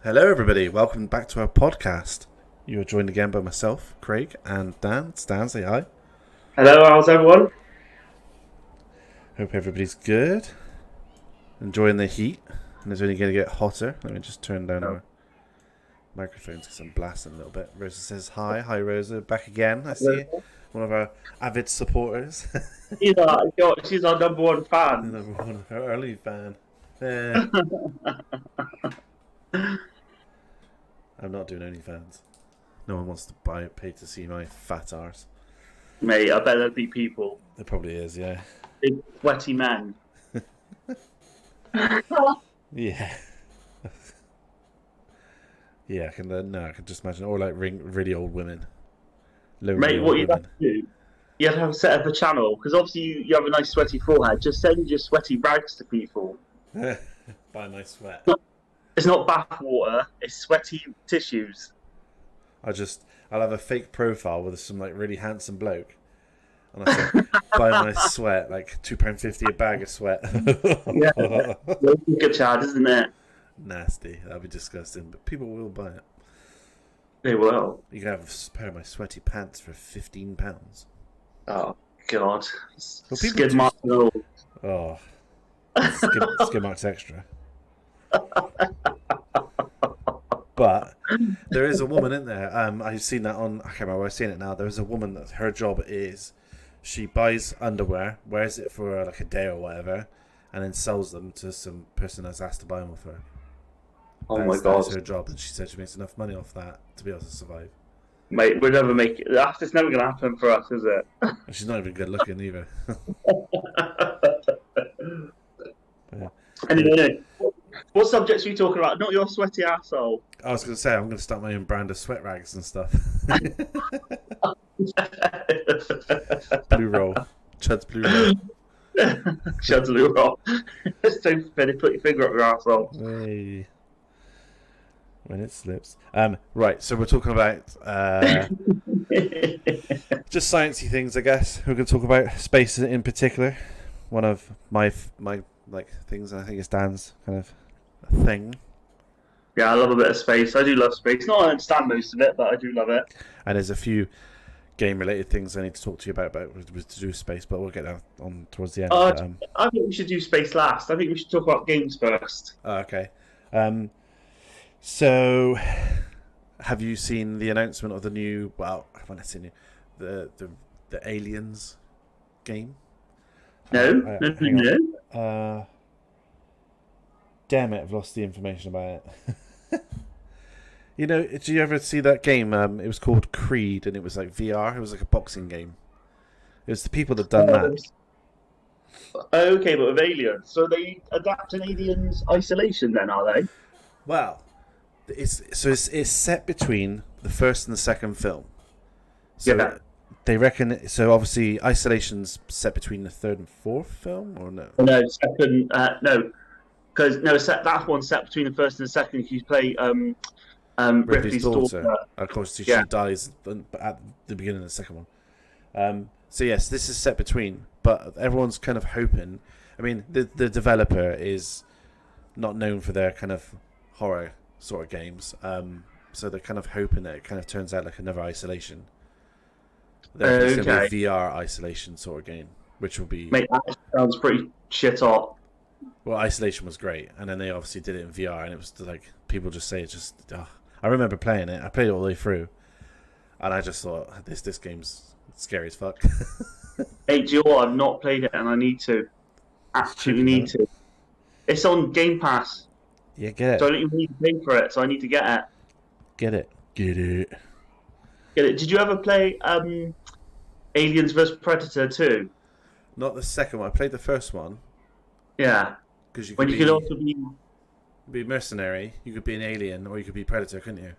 Hello, everybody. Welcome back to our podcast. You are joined again by myself, Craig, and Dan. Dan, say hi. Hello, how's everyone? Hope everybody's good. Enjoying the heat, and it's only going to get hotter. Let me just turn down our microphones because I'm blasting a little bit. Rosa says hi. Hi, Rosa. Back again. I see one of our avid supporters. She's our number one fan. Number one, our early fan. I'm not doing OnlyFans. No one wants to pay to see my fat arse. Mate, I bet there'd be people. There probably is, yeah. Big, sweaty men. Yeah. Yeah, I can just imagine. Or like really old women. Mate, what you'd have to do, you'd have to set up a channel, because obviously you have a nice sweaty forehead. Just send your sweaty rags to people. By my sweat. It's not bath water, it's sweaty tissues. I'll have a fake profile with some like really handsome bloke. And I say, buy my sweat, like £2.50 a bag of sweat. Yeah. Good Chad, isn't it? Nasty. That'd be disgusting. But people will buy it. They will. You can have a pair of my sweaty pants for £15. Oh, God. Well, Skid marks and all. Oh. Skid marks extra. But there is a woman in there. I've seen that on. I can't remember where I've seen it now. There's a woman that her job is she buys underwear, wears it for like a day or whatever, and then sells them to some person that's asked to buy them off her. My God. That's her job, and she said she makes enough money off that to be able to survive. Mate, we'll never make it. It's never going to happen for us, is it? And she's not even good looking either. Yeah. Anyway, what subjects are you talking about? Not your sweaty asshole. I was going to say, I'm going to start my own brand of sweat rags and stuff. Blue roll. Chud's blue roll. Chud's blue roll. So funny, put your finger up your asshole. Hey. When it slips. Right, so we're talking about just sciencey things, I guess. We're going to talk about space in particular. One of my like things, and I think it's Dan's kind of thing. Yeah, I love a bit of space. I do love space. Not I understand most of it, but I do love it. And there's a few game-related things I need to talk to you about to do with space, but we'll get that on towards the end. I think we should do space last. I think we should talk about games first. Okay. So, have you seen the announcement of the new? Well, haven't I seen the Aliens game? No. Damn it! I've lost the information about it. You know, did you ever see that game? It was called Creed, and it was like VR. It was like a boxing game. It was the people that done that. Okay, but with Aliens, so they adapting Aliens Isolation then, are they? Well, it's set between the first and the second film. So yeah. They reckon. So obviously, Isolation's set between the third and fourth film, or no? No, second. No, because that one's set between the first and the second. If you play Ripley's daughter. Of course, she dies at the beginning of the second one. So yes, this is set between, but everyone's kind of hoping. I mean, the developer is not known for their kind of horror sort of games, so they're kind of hoping that it kind of turns out like another Isolation. It's going to be a VR Isolation sort of game, which will be. Mate, that sounds pretty shit hot. Well, Isolation was great, and then they obviously did it in VR, and it was like people just say it's just. I remember playing it. I played it all the way through, and I just thought this game's scary as fuck. Hey, do you know what? I've not played it, and I need to. Absolutely need to. It's on Game Pass. Yeah, get it. So I don't even need to pay for it. So I need to get it. Get it. Get it. Get it. Did you ever play Aliens vs Predator 2? Not the second one. I played the first one. Yeah. Because you could also be mercenary, you could be an alien, or you could be Predator, couldn't you?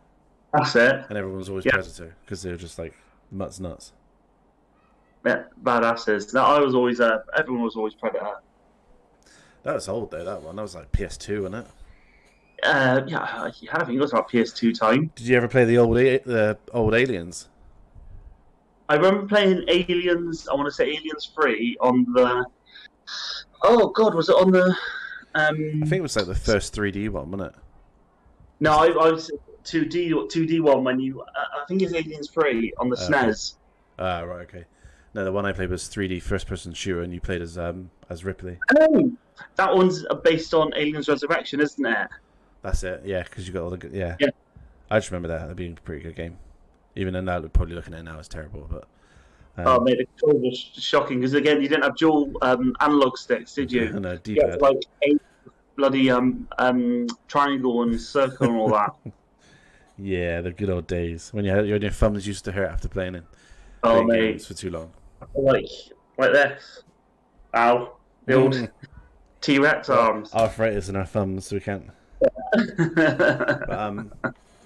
That's it. And everyone was always Predator because they were just like nuts. Yeah, badasses. No, everyone was always Predator. That was old though. That one. That was like PS2, wasn't it? Yeah, I think it was about PS2 time. Did you ever play the old Aliens? I remember playing Aliens. I want to say Aliens 3 on the. Oh God, was it on the? I think it was like the first 3D one, wasn't it? No, I was 2D one when you. I think it's Aliens 3 on the Okay. SNES. Right. Okay. No, the one I played was 3D first-person shooter, and you played as Ripley. Oh, that one's based on Aliens Resurrection, isn't it? That's it. Yeah, because you got all the yeah. Yeah. I just remember that. That'd be a pretty good game. Even though now, probably looking at it now, it's terrible. But Oh, mate, the controls were shocking because again, you didn't have dual analog sticks, did you? no, You had to D-pad. like aim bloody triangle and circle and all that. Yeah, the good old days when your thumbs used to hurt after Oh, playing mate, games for too long. like like this. Ow, the old T-Rex Well, arms. arthritis in our thumbs, so we can't. But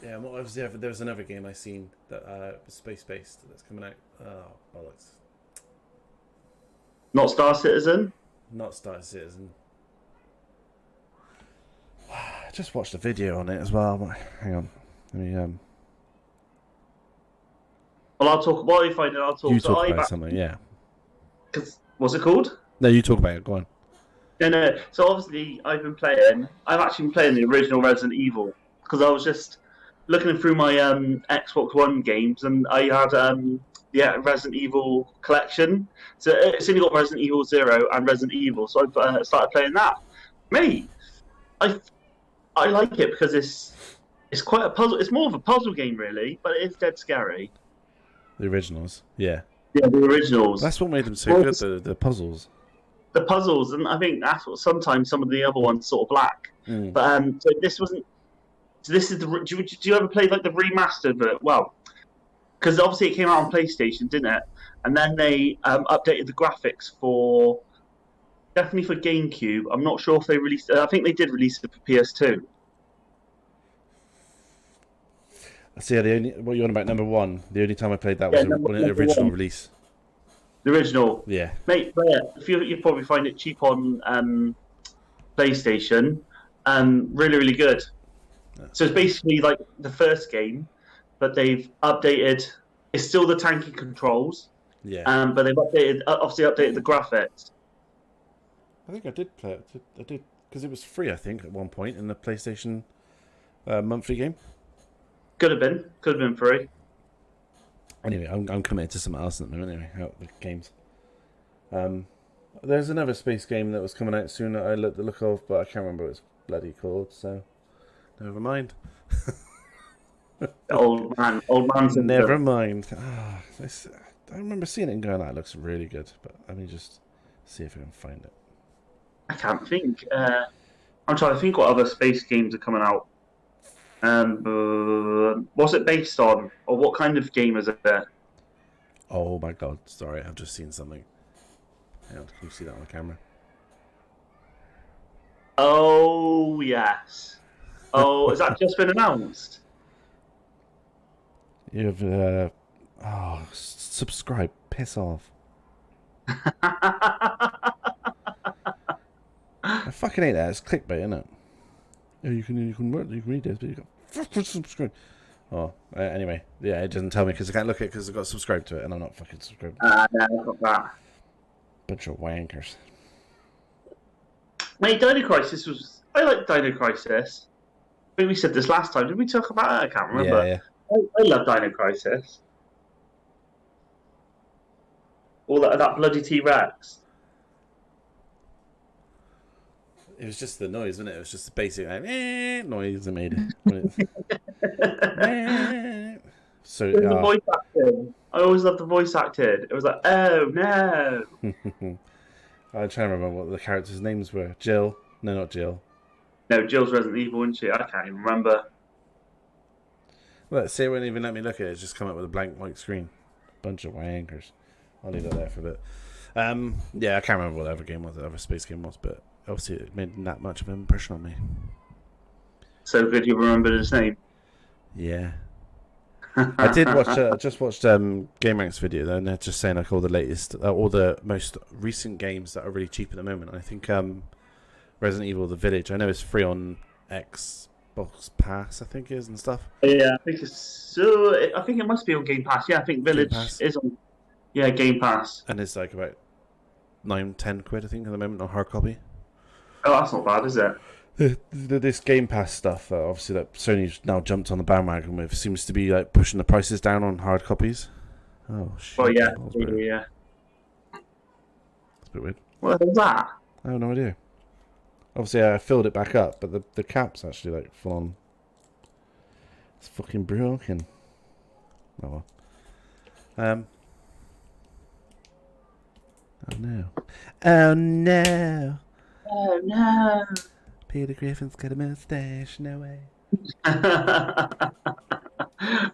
yeah. What was there was another game I seen that was space based that's coming out. Oh bollocks! Not Star Citizen. Not Star Citizen. I just watched a video on it as well. But hang on, let me Well, I'll talk. While you find it, I'll talk. You So talk I've about something, yeah. because what's it called? No, you talk about it. Go on. No, no. So obviously, I've been playing. I've actually been playing the original Resident Evil because I was just looking through my Xbox One games, and I had yeah, Resident Evil collection. So it's only got Resident Evil 0 and Resident Evil. So I started playing that. Mate, I I like it because it's quite a puzzle. It's more of a puzzle game, really, but it is dead scary. The originals, yeah. Yeah, the originals. That's what made them so Well, good. The puzzles. the puzzles, and I think that's what sometimes some of the other ones sort of lack. Mm. But so this wasn't. So this is the. Do you ever play like the remastered? Well, because obviously it came out on PlayStation, didn't it? And then they updated the graphics for definitely for GameCube. I'm not sure if they released. I think they did release it for PS2. So yeah, the only what you on about number one. The only time I played that was Yeah, on the original one. release. The original, Yeah, mate. But yeah, if you probably find it cheap on PlayStation. Really, really good. So it's basically like the first game, but they've updated. It's still the tanky controls, yeah. but they've obviously updated the graphics. I think I did play it. I did because it was free. I think at one point in the PlayStation monthly game. Could have been free. Anyway, I'm committed to something else at the moment. Anyway, out the games. There's another space game that was coming out soon that I looked the look of, but I can't remember what it's bloody called. So, never mind. Old man syndrome. Never mind. I remember seeing it and going, "That looks really good." But let me just see if I can find it. I can't think. I'm trying to think what other space games are coming out. What's it based on, or what kind of game is it? Oh my god! Sorry, I've just seen something. Hang on, can you see that on the camera? Oh yes. Oh, has that just been announced? You've subscribe. Piss off. I fucking hate that. It's clickbait, isn't it? Yeah, you can read this, but you got fucking subscribe. Oh, anyway, yeah, it doesn't tell me because I can't look at it because I got subscribed to it and I'm not fucking subscribed. No, not that. Bunch of wankers. Mate, Dino Crisis was. I like Dino Crisis. I think we said this last time. Did we talk about it? I can't remember. Yeah. I love Dino Crisis. All that bloody T-Rex. It was just the noise, wasn't it? It was just the basic noise I made. So The voice acting. I always loved the voice acting. It was like, oh no. I'm trying to remember what the characters' names were. Jill. No, not Jill. No, Jill's Resident Evil, isn't she? I can't even remember. Let's say it won't even let me look at it. It's just come up with a blank white screen. Bunch of wankers. I'll leave that there for a bit. Yeah, I can't remember what the other game was, the other space game was, but obviously it made that much of an impression on me. So good you remembered his name. Yeah. I did watch, just watched GameRank's video though, and they're just saying like all the most recent games that are really cheap at the moment. I think Resident Evil: The Village, I know it's free on Xbox Pass, I think it is, and stuff. Yeah, I think it's so. I think it must be on Game Pass. Yeah, I think Village is on. Yeah, Game Pass. And it's like about £9-10 I think at the moment on hard copy. Oh, that's not bad, is it? This Game Pass stuff, obviously, that Sony's now jumped on the bandwagon with, seems to be like pushing the prices down on hard copies. Oh shit! Well, yeah, That's a bit weird. What is that? I have no idea. Obviously, I filled it back up, but the cap's actually like full on. It's fucking broken. Oh well. Oh no! Oh no! Oh no! Peter Griffin's got a mustache. No way.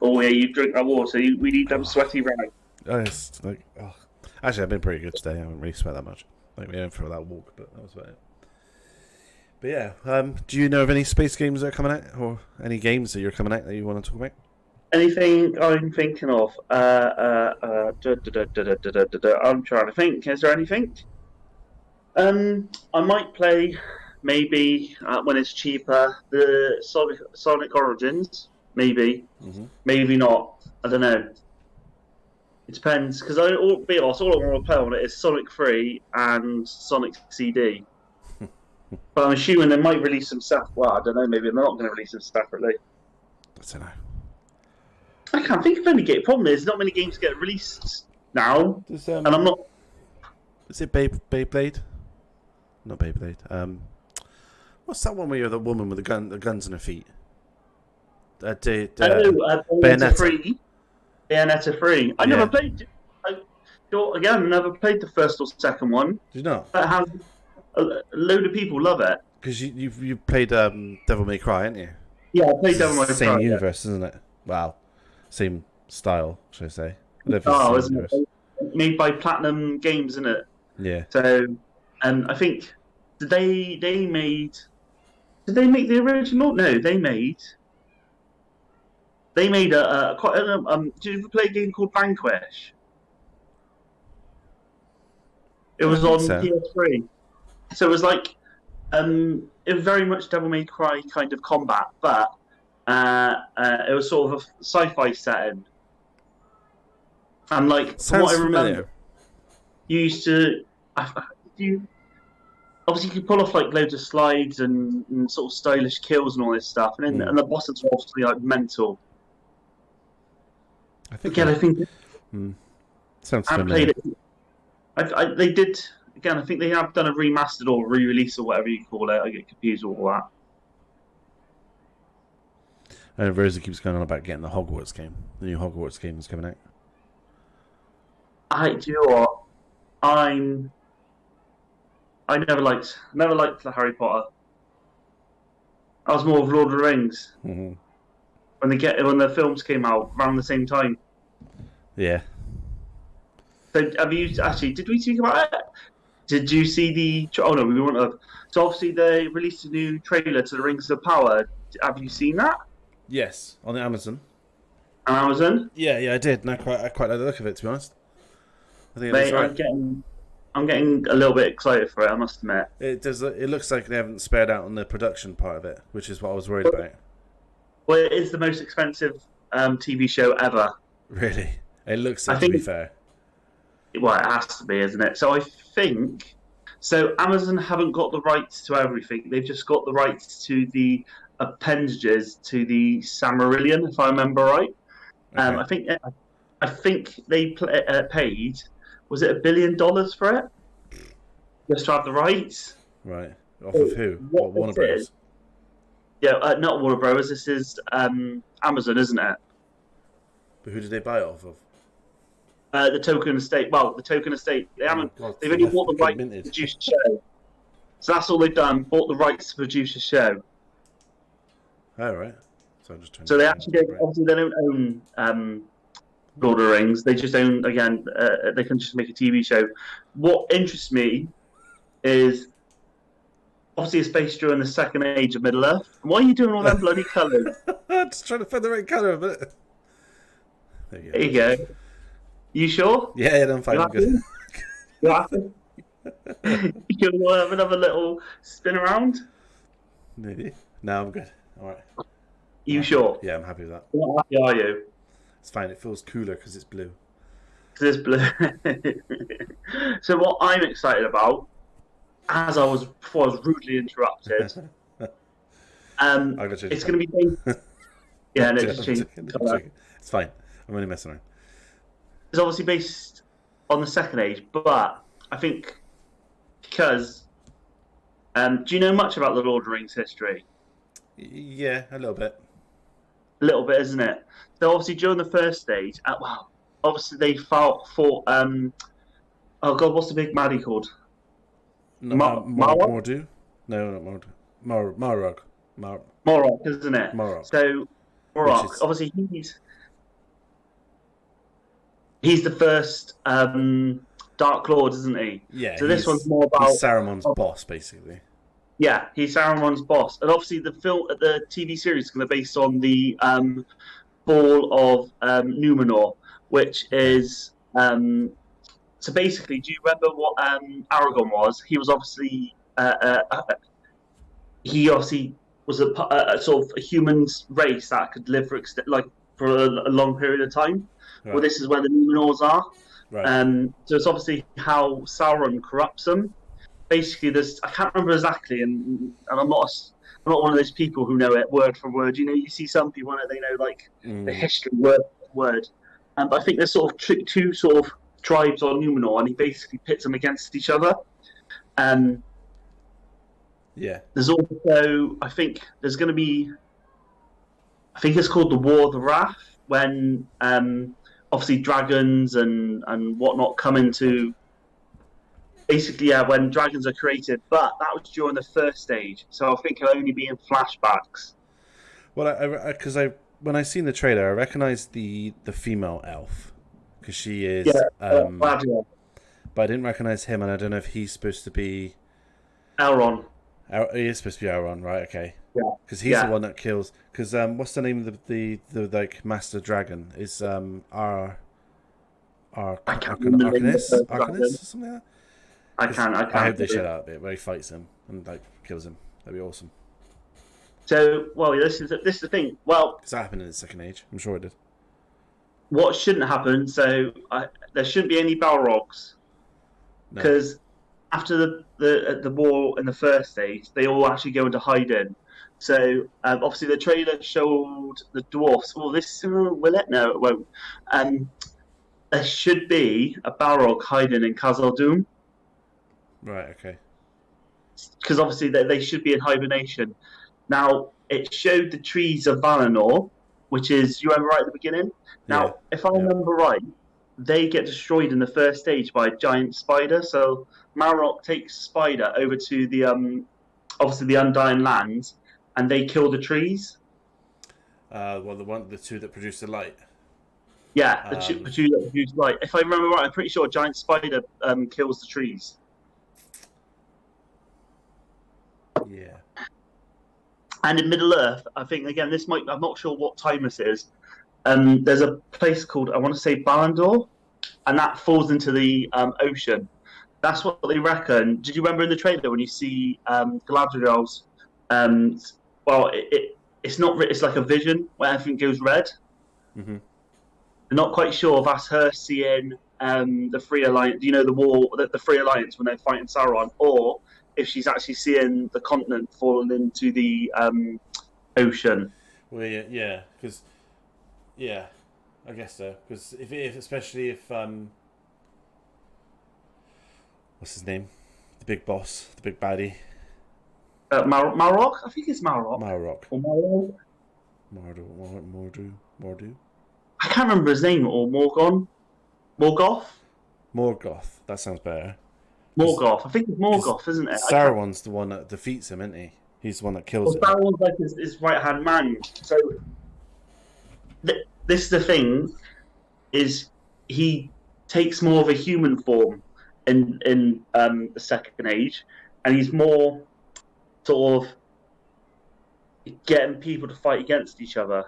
Oh yeah, you drink that water. We need them sweaty rags. Oh, it's like, oh. Actually, I've been pretty good today. I haven't really sweat that much. Like we went for that walk, but that was about it. But yeah, do you know of any space games that are coming out, or any games that you're coming out that you want to talk about? Anything I'm thinking of? I'm trying to think. Is there anything? I might play maybe when it's cheaper the Sonic Origins. Maybe, maybe not. I don't know. It depends because all I want to play on it is Sonic 3 and Sonic CD. But I'm assuming they might release some stuff. Well, I don't know. Maybe they're not going to release them separately. I don't know. I can't think of any game. Problem is, not many games get released now, and I'm not. Is it Beyblade? Not Beyblade. What's that one where you're the woman with the guns on her feet? Bayonetta 3. Bayonetta 3. I never played. Again, never played the first or second one. Did you not? But a load of people love it. Because you played Devil May Cry, haven't you? Yeah, I played Devil May Cry. Same universe, isn't it? Wow. Same style, should I say? Isn't it? Made by Platinum Games, isn't it? Yeah. So, I think did they make the original? No, they made a quite. Did you ever play a game called Vanquish? It was on PS3. So it was like it was very much Devil May Cry kind of combat, but it was sort of a sci-fi setting. And like from what I remember, you used to obviously you could pull off like loads of slides and sort of stylish kills and all this stuff, and the bosses were obviously like mental. I think sounds familiar. They did again. I think they have done a remastered or re-release or whatever you call it. I get confused with all that. And Rosie keeps going on about getting the Hogwarts game. The new Hogwarts game is coming out. Do you know what? I never liked the Harry Potter. I was more of Lord of the Rings. Mm-hmm. When the films came out around the same time. Yeah. So have you actually? Did we speak about it? Did you see the? Oh no, we won't have. So obviously they released a new trailer to the Rings of Power. Have you seen that? Yes, on Amazon. On Amazon? Yeah, I did. And I quite like the look of it, to be honest. I think Mate, I'm getting a little bit excited for it. I must admit. It does. It looks like they haven't spared out on the production part of it, which is what I was worried about. Well, it is the most expensive TV show ever. Really? It looks like, to be fair. Well, it has to be, isn't it? So I think... So Amazon haven't got the rights to everything. They've just got the rights to the appendages to the Silmarillion, if I remember right. Okay. I think they paid... Was it $1 billion for it? Just to have the rights? Right. Off of who? What Warner Bros.? Yeah, not Warner Bros. This is Amazon, isn't it? But who did they buy it off of? The Token Estate. Well, the Token Estate. They haven't. They've only bought the rights to produce a show. So that's all they've done. Bought the rights to produce a show. Oh right. So they actually obviously they don't own Lord of the Rings. They just own again. They can just make a TV show. What interests me is obviously it's based during the second age of Middle Earth. Why are you doing all them bloody colours? Just trying to find the right colour of it. There you go. You sure? Yeah, I'm fine. I'm good. You happy? You want to have another little spin around? Maybe. No, I'm good. All right. You sure? Yeah, I'm happy with that. How happy are you? It's fine. It feels cooler because it's blue. Because it's blue. So what I'm excited about, before I was rudely interrupted, I'm gonna change It's it. going to be based. Yeah, no, just I'm change joking, I'm colour. joking. It's fine. I'm only messing around. It's obviously based on the Second Age, but I think because do you know much about the Lord of the Rings history? Yeah, a little bit. A little bit, isn't it? So obviously during the First Stage, well, obviously they fought. Oh God, what's the big maddie called? No, Marok? Mordu? No, not Mordu. Marog. Mar Morok, isn't it? Marok, So which Morok, is obviously he's the first Dark Lord, isn't he? yeah, So this one's he's more he's about Saruman's boss basically. yeah, he's Saruman's boss, and obviously the TV series is going to be based on the Ball of Numenor, which Okay. is so basically. Do you remember what Aragon was? He was obviously he obviously was a sort of a human race that could live for a long period of time. Well, Right. this is where the Numenors are. Right. So it's obviously how Sauron corrupts them. Basically, there's I can't remember exactly, and I'm not one of those people who know it word for word. You know, you see some people that they know like the Mm, history word for word, but I think there's sort of two sort of tribes on Numenor, and he basically pits them against each other. Um, yeah. there's also I think there's going to be I think it's called the War of the Wrath when obviously dragons and whatnot come God. into basically yeah when dragons are created, but that was during the first stage, so I think it'll only be in flashbacks. Well, because when I seen the trailer, I recognized the female elf because she Yeah, is, Gladiator, but I didn't recognize him, and I don't know if he's supposed to be. Elrond. He is supposed to be Elrond, right? Okay, Yeah, because he's the yeah. one that kills. Because what's the name of the like master dragon? Is I can't remember the name of the first Arcanist dragon. or something like that? I Because can't. I I can't. hope they show that bit where he fights him and like kills him. That'd be awesome. So, well, this is the thing. Well, Because that happened in the Second Age. I'm sure it did. what shouldn't happen? So, there shouldn't be any Balrogs No. because after the war in the first stage, they all actually go into hiding. So obviously the trailer showed the dwarfs. Well, this will it? No, it won't. Um, there should be a Balrog hiding in Khazad Dûm Right. Okay. because obviously they should be in hibernation. Now it showed the trees of Valinor, which is you remember right at the beginning. Yeah. Now, if I Yeah. remember right, they get destroyed in the first stage by a giant spider. So Marok takes Spider over to the obviously the Undying Lands, and they kill the trees. Well, the two that produce the light. Yeah, the Um, two that produce light. If I remember right, I'm pretty sure a giant spider kills the trees. yeah. And in Middle Earth, I think again this might I'm not sure what time this is. There's a place called I want to say Balandor, and that falls into the ocean. That's what they reckon. Did you remember in the trailer when you see Galadriel's? Um, well, it's not. It's like a vision where everything goes red. Mm-hmm. They're not quite sure if that's her seeing the Free Alliance, you know, the Free Alliance when they're fighting Sauron, or if she's actually seeing the continent falling into the ocean. Well, yeah, because yeah, I guess so. Because if especially if what's his name, the big boss, the big baddie, Marok? I think it's Marok. Marok, Or Marok? Mordu, I can't remember his name, or Morgon? Morgoth? Morgoth. That sounds better. Because Morgoth. I think it's Morgoth, isn't it? I can't. Saruman's the one that defeats him, isn't he? He's the one that kills Well, him. Sauron's like his right hand man. So this is the thing: is he takes more of a human form in the Second Age, and he's more sort of getting people to fight against each other.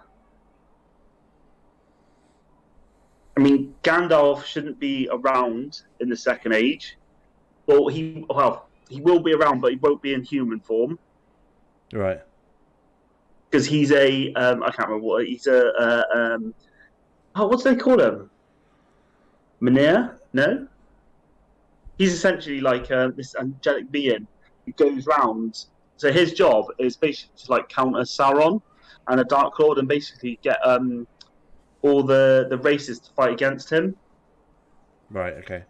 I mean, Gandalf shouldn't be around in the Second Age. He will be around, but he won't be in human form Right. because he's a I can't remember what he's a what do they call him? Mynir? No, he's essentially like this angelic being who goes round. So his job is basically to like counter Sauron and a Dark Lord, and basically get all the races to fight against him. Right. Okay.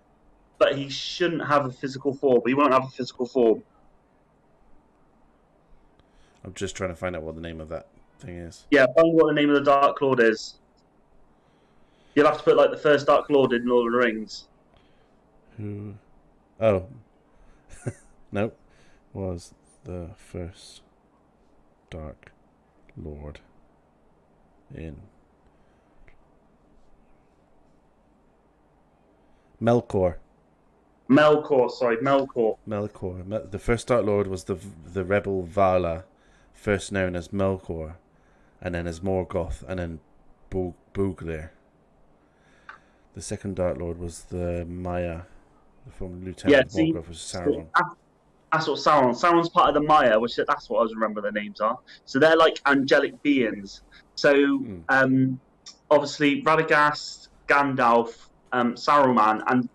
But he shouldn't have a physical form. He won't have a physical form. I'm just trying to find out what the name of that thing is. Yeah, find what the name of the Dark Lord is. You'll have to put like the first Dark Lord in Lord of the Rings. Who? Oh. Nope. Was the first Dark Lord in Melkor. Melkor. The first Dark Lord was the rebel Vala, first known as Melkor, and then as Morgoth, and then Buglir. The second Dark Lord was the Maya, the former lieutenant of Morgoth, was Sauron. That's what Sauron's part of the Maya, which that's what I was remembering the names are. So they're like angelic beings. So obviously Radagast, Gandalf, Saruman, and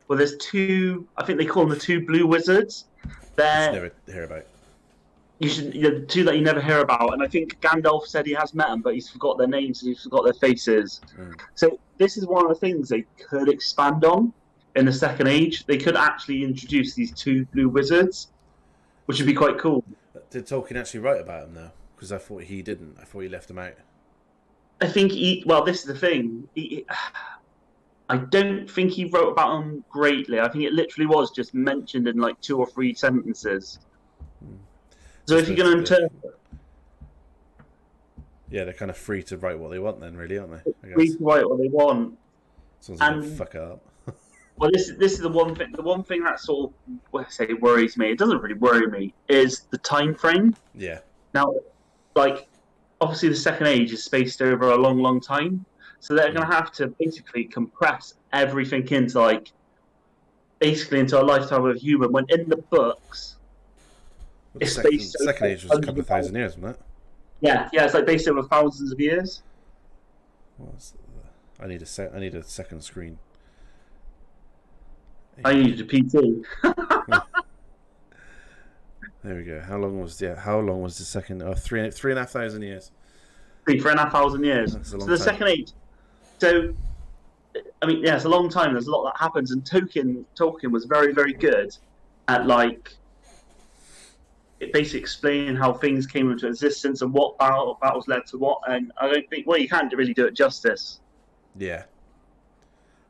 well, there's two. I think they call them the two blue wizards. They're never hear about. the two that you never hear about, and I think Gandalf said he has met them, but he's forgot their names and he's forgot their faces. So this is one of the things they could expand on in the Second Age. They could actually introduce these two blue wizards, which would be quite cool. Did Tolkien actually write about them though? Because I thought he didn't. I thought he left them out. I think this is the thing. I don't think he wrote about them greatly. I think it literally was just mentioned in like 2 or 3 sentences. So if you're going to interpret... Yeah, they're kind of free to write what they want then, really, aren't they? I guess. Free to write what they want. As long as they don't fuck it up. Well, this is the one thing. The one thing that sort of worries me. It doesn't really worry me. Is the time frame. Yeah. Now, like, obviously, the Second Age is spaced over a long, long time, so they're going to have to basically compress everything into into a lifetime of a human. When in the books, it's spaced. Second Age was a couple of thousand years, wasn't it? Yeah, it's like based over thousands of years. I need a second screen. I need a PT. There we go. How long was the second? Oh, 3,500 years. 3,500 years. That's a long So the time. Second Age. So, I mean, yeah, it's a long time. There's a lot that happens, and Tolkien was very, very good at basically explaining how things came into existence and what battles led to what. And I don't think you can't really do it justice. Yeah.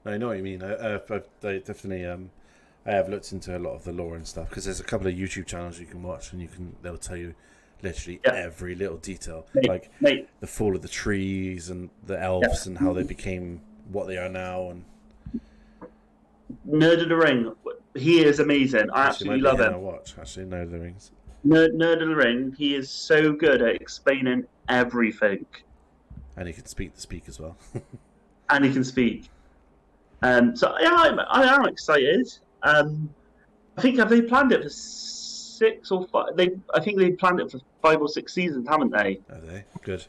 I know what you mean. I definitely I have looked into a lot of the lore and stuff because there's a couple of YouTube channels you can watch and they'll tell you literally every little detail, the fall of the trees and the elves and how they became what they are now. And Nerd of the Ring, he is amazing. I absolutely love him. Actually, Nerd of the Rings. Nerd of the Ring, he is so good at explaining everything. And he can speak as well. And he can speak. So yeah, I am excited. I think have they planned it for 6 or 5? I think they planned it for 5 or 6 seasons, haven't they? Are they? Good.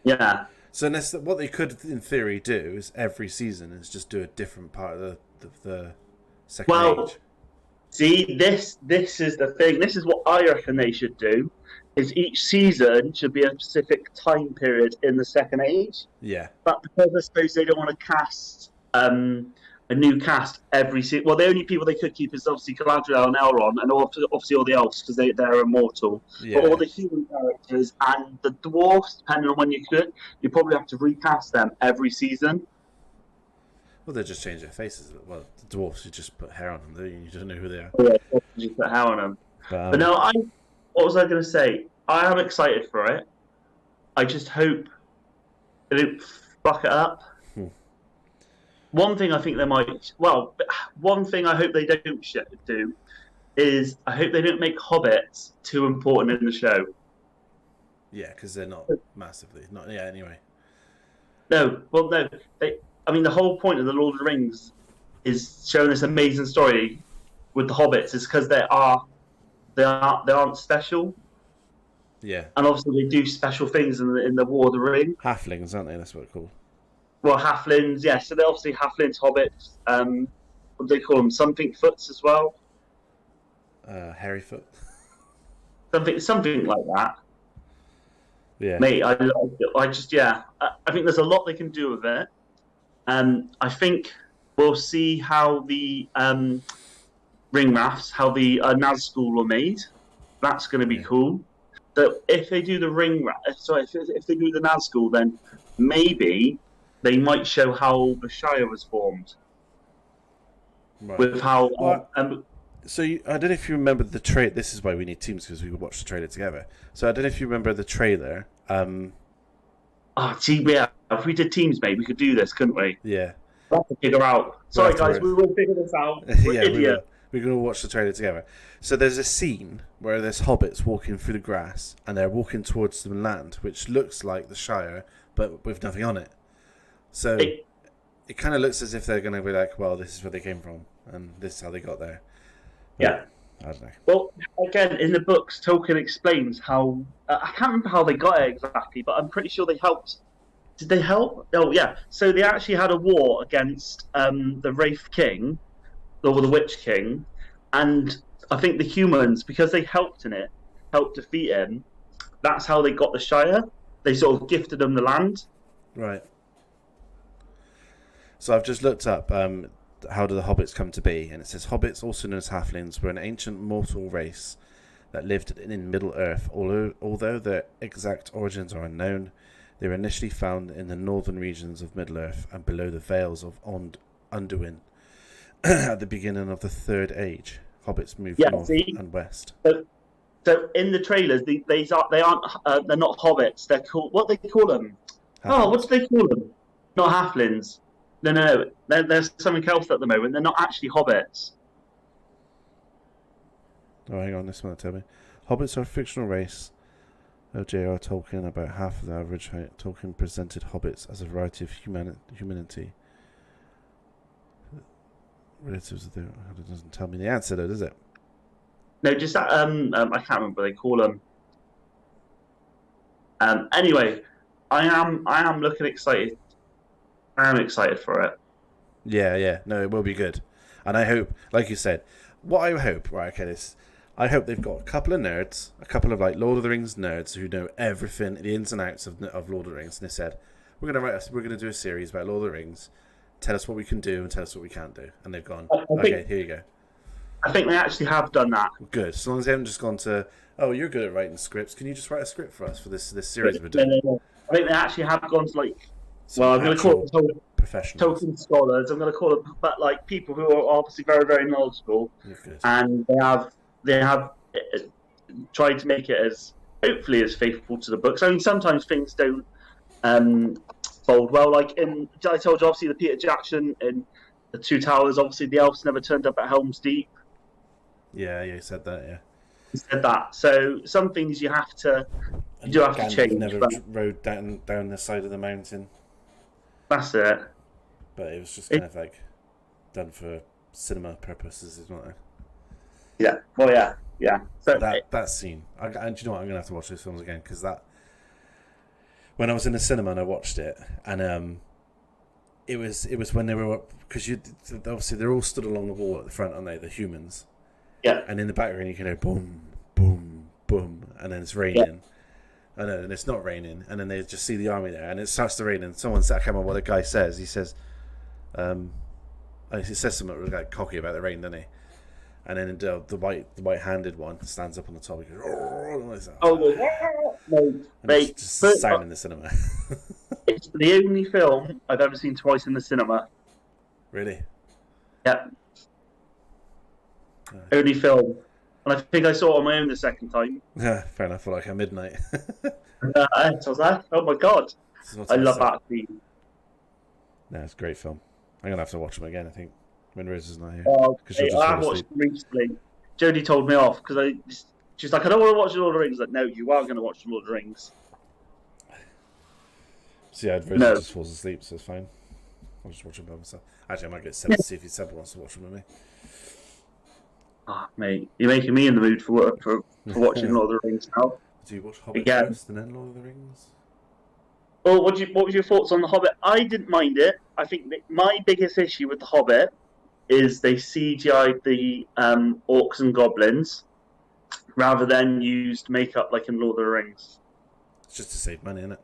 Yeah. So what they could, in theory, do is every season is just do a different part of the Second Age. See, this is the thing. This is what I reckon they should do. Is each season should be a specific time period in the Second Age. Yeah. But because I suppose they don't want to cast a new cast every season. Well, the only people they could keep is obviously Galadriel and Elrond, and obviously all the elves because they're immortal. Yeah. But all the human characters and the dwarfs, depending on when you probably have to recast them every season. Well, they just change their faces. Well, the dwarfs, you just put hair on them. You don't know who they are. Yeah, you just put hair on them. But no, what was I going to say? I am excited for it. I just hope they don't fuck it up. One thing I think they might... Well, one thing I hope they don't do is I hope they don't make Hobbits too important in the show. Yeah, because they're not massively... anyway. No. I mean, the whole point of the Lord of the Rings is showing this amazing story with the Hobbits is because they aren't special. Yeah. And obviously they do special things in the War of the Ring. Halflings, aren't they? That's what it's called. Well, halflings, yeah. So they're obviously halflings, hobbits. What do they call them? Something foots as well. Hairy foot. something like that. Yeah. Mate, I just I think there's a lot they can do with it. I think we'll see how the ring rafts, how the Nazgul were made. That's going to be Yeah. cool. So if they do the if they do the Nazgul, then maybe they might show how the Shire was formed. Right. With how Well, I don't know if you remember the trailer. This is why we need teams, because we would watch the trailer together. So I don't know if you remember the trailer. gee, yeah, if we did teams, mate, we could do this, couldn't we? Yeah. We'll have to figure out. We'll Sorry, have to guys, work- we will figure this out. We're Yeah, we idiots. will. We're going to watch the trailer together. So there's a scene where there's hobbits walking through the grass, and they're walking towards the land, which looks like the Shire, but with nothing on it. So it kind of looks as if they're going to be like, well, this is where they came from, and this is how they got there. But, Yeah. I don't know. Well, again, in the books, Tolkien explains how I can't remember how they got it exactly, but I'm pretty sure they helped. Did they help? Oh, yeah. So they actually had a war against the Wraith King, or the Witch King, and I think the humans, because they helped in it, helped defeat him. That's how they got the Shire. They sort of gifted them the land. Right. So I've just looked up how do the hobbits come to be, and it says hobbits, also known as halflings, were an ancient mortal race that lived in Middle Earth. Although their exact origins are unknown, they were initially found in the northern regions of Middle Earth and below the Vales of Anduin. At the beginning of the Third Age, hobbits moved north and west. So in the trailers, they're not hobbits. They're called, what do they call them? Halflings. What do they call them? Not halflings. No. There's something else at the moment. They're not actually hobbits. Oh, hang on, this one will tell me. Hobbits are a fictional race of J.R. Tolkien. About half of the average height. Tolkien presented hobbits as a variety of humanity. Relatives of the... It doesn't tell me the answer, though, does it? No, just that. I can't remember what they call them. Anyway, I am looking excited. I am excited for it. Yeah. No, it will be good. And I hope, like you said, what I hope, right, okay, I hope they've got a couple of nerds, a couple of like Lord of the Rings nerds who know everything, the ins and outs of Lord of the Rings, and they said, we're gonna do a series about Lord of the Rings. Tell us what we can do and tell us what we can't do. And they've gone, okay, here you go. I think they actually have done that. Good. As long as they haven't just gone to, oh, you're good at writing scripts. Can you just write a script for us for this series we're doing? No. I think they actually have gone to like. Well, I'm going to call them professionals. Tolkien scholars. I'm going to call them, but like people who are obviously very, very knowledgeable, and they have tried to make it as hopefully as faithful to the books. I mean, sometimes things don't fold well. Like I told you, obviously the Peter Jackson in the Two Towers. Obviously, the elves never turned up at Helm's Deep. Yeah, you said that. Yeah, you said that. So some things you do have to change. Never rode down the side of the mountain. That's it. But it was just kind of like done for cinema purposes, isn't it? Yeah. Well, yeah. So that scene, and you know what? I'm gonna have to watch those films again because when I was in the cinema and I watched it, and it was when they were because obviously they're all stood along the wall at the front, aren't they? The humans. Yeah. And in the background you can hear boom, boom, boom, and then it's raining. Yeah. I know, and it's not raining, and then they just see the army there, and it starts to rain, and I can't remember what the guy says. He says, he says something like cocky about the rain, doesn't he? And then the white-handed one stands up on the top. He goes, mate, just sound in the cinema. It's the only film I've ever seen twice in the cinema. Really? Yeah. Only film. And I think I saw it on my own the second time. Yeah, fair enough, for like a midnight. So I was like, oh my god. I love that scene. No, it's a great film. I'm going to have to watch them again, I think, when Rose is not here. I have watched them recently. Jodie told me off, because she's like, I don't want to watch Lord of the Rings. I was like, no, you are going to watch Lord of the Rings. See, Rose just falls asleep, so it's fine. I'll just watch them by myself. Actually, I might get Seb to see if Seb wants to watch them with me. Ah, mate, you're making me in the mood for watching Lord of the Rings now. Do you watch Hobbit first and then Lord of the Rings? Well, what was your thoughts on The Hobbit? I didn't mind it. I think my biggest issue with The Hobbit is they CGI'd the orcs and goblins. rather than used makeup like in Lord of the Rings. It's just to save money, isn't it?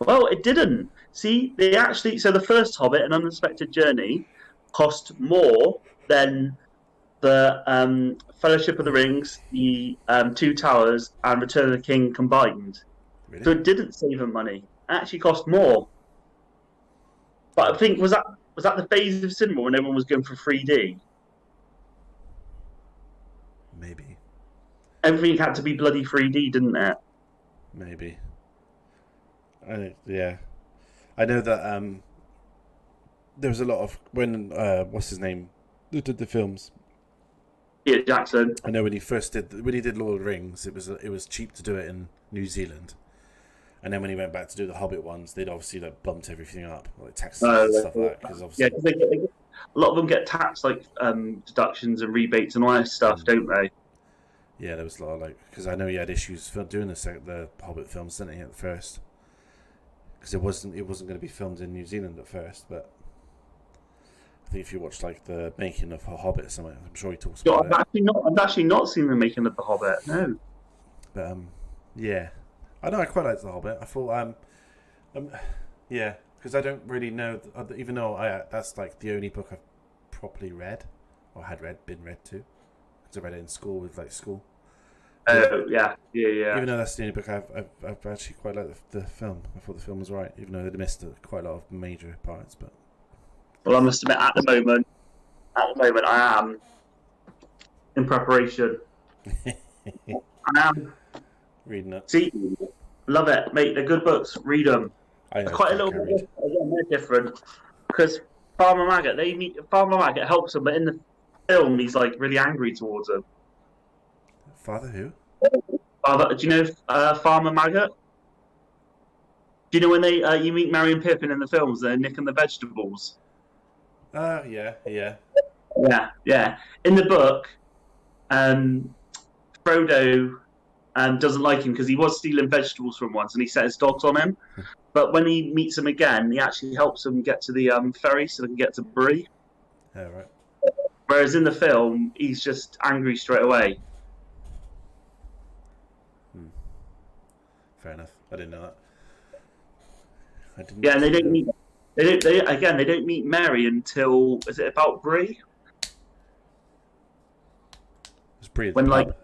Well, it didn't. See, they actually so the first Hobbit, An Unexpected Journey, cost more than the Fellowship of the Rings, the Two Towers, and Return of the King combined. Really? So it didn't save them money. It actually cost more. But I think was that the phase of cinema when everyone was going for 3D? Maybe. Everything had to be bloody 3D, didn't it? Maybe. Yeah. I know that there was a lot of when what's his name who did the films. Peter Jackson. I know when he did Lord of the Rings, it was cheap to do it in New Zealand, and then when he went back to do the Hobbit ones, they'd obviously like bumped everything up, like taxes and stuff like that. Because obviously, yeah, a lot of them get tax like deductions and rebates and all that stuff, don't they? Yeah, there was a lot of because I know he had issues doing the Hobbit films, didn't he, at first? Because it wasn't going to be filmed in New Zealand at first, but I think if you watch like the making of Hobbit or something, I'm sure he talks about it. I've actually not seen the making of the Hobbit. No. But yeah, I know I quite liked the Hobbit. I thought yeah, because I don't really know, even though that's like the only book I've properly read or been read to. Because I read it in school with school. Yeah. Even though that's the only book I've actually quite liked the film. I thought the film was right, even though they missed quite a lot of major parts. But well, I must admit, at the moment, I am in preparation. I am reading it. See, love it, mate. They're good books. Read them. I know, quite a little bit. Again, they're different because Farmer Maggot. Farmer Maggot helps them, but in the film, he's like really angry towards them. Father who? Do you know Farmer Maggot? Do you know when you meet Merry and Pippin in the films? They're nicking the vegetables. Yeah. Yeah. In the book, Frodo doesn't like him because he was stealing vegetables from once, and he set his dogs on him. But when he meets him again, he actually helps him get to the ferry so they can get to Bree. Yeah, right. Whereas in the film, he's just angry straight away. Fair enough. I didn't know that. Yeah, and they don't meet. They don't meet Mary until is it about Bree? It's Bree when pub.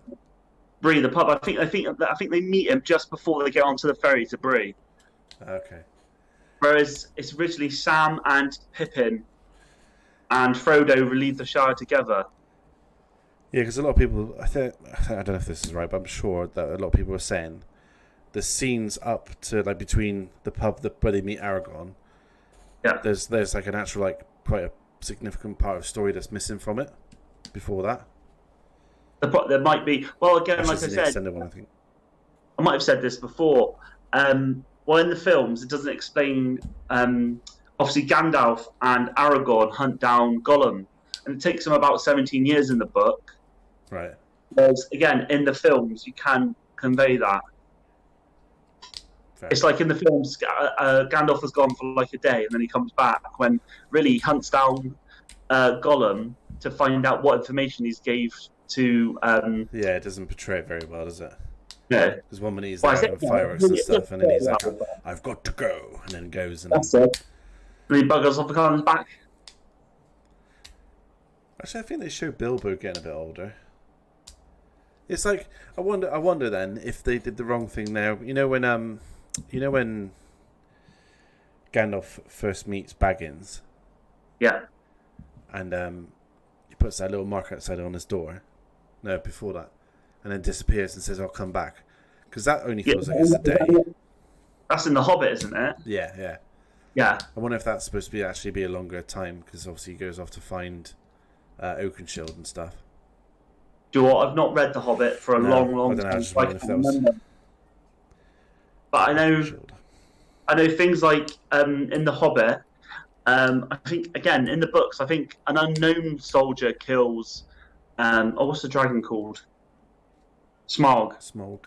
Bree the pub. I think they meet him just before they get onto the ferry to Bree. Okay. Whereas it's originally Sam and Pippin and Frodo relieve the Shire together. Yeah, because a lot of people, I don't know if this is right, but I'm sure that a lot of people are saying the scenes up to between the pub where they meet Aragorn. Yeah. There's like an actual quite a significant part of story that's missing from it before that. There might be. Well, again, actually, like I said, extended one, I think. I might have said this before. Well, in the films, it doesn't explain. Obviously, Gandalf and Aragorn hunt down Gollum, and it takes them about 17 years in the book. Right. Whereas, again, in the films, you can convey that. Fair. It's like in the films, Gandalf has gone for a day, and then he comes back when really he hunts down Gollum to find out what information he's gave to. Yeah, it doesn't portray it very well, does it? Yeah. Because one minute he's there having fireworks and stuff, and then he's like, "I've got to go," and then goes and. That's it. And he buggers off the car and back. Actually, I think they show Bilbo getting a bit older. It's like I wonder then if they did the wrong thing now. You know when Gandalf first meets Baggins. Yeah. And he puts that little mark outside on his door. No, before that, and then disappears and says, "I'll come back," because that only feels like it's a day. That's in the Hobbit, isn't it? Yeah. I wonder if that's supposed to actually be a longer time because obviously he goes off to find Oakenshield and stuff. Do you know what? I've not read The Hobbit for a long time. I just wondered if that was... But I know things like in The Hobbit. I think again in the books, I think an unknown soldier kills. What's the dragon called? Smaug.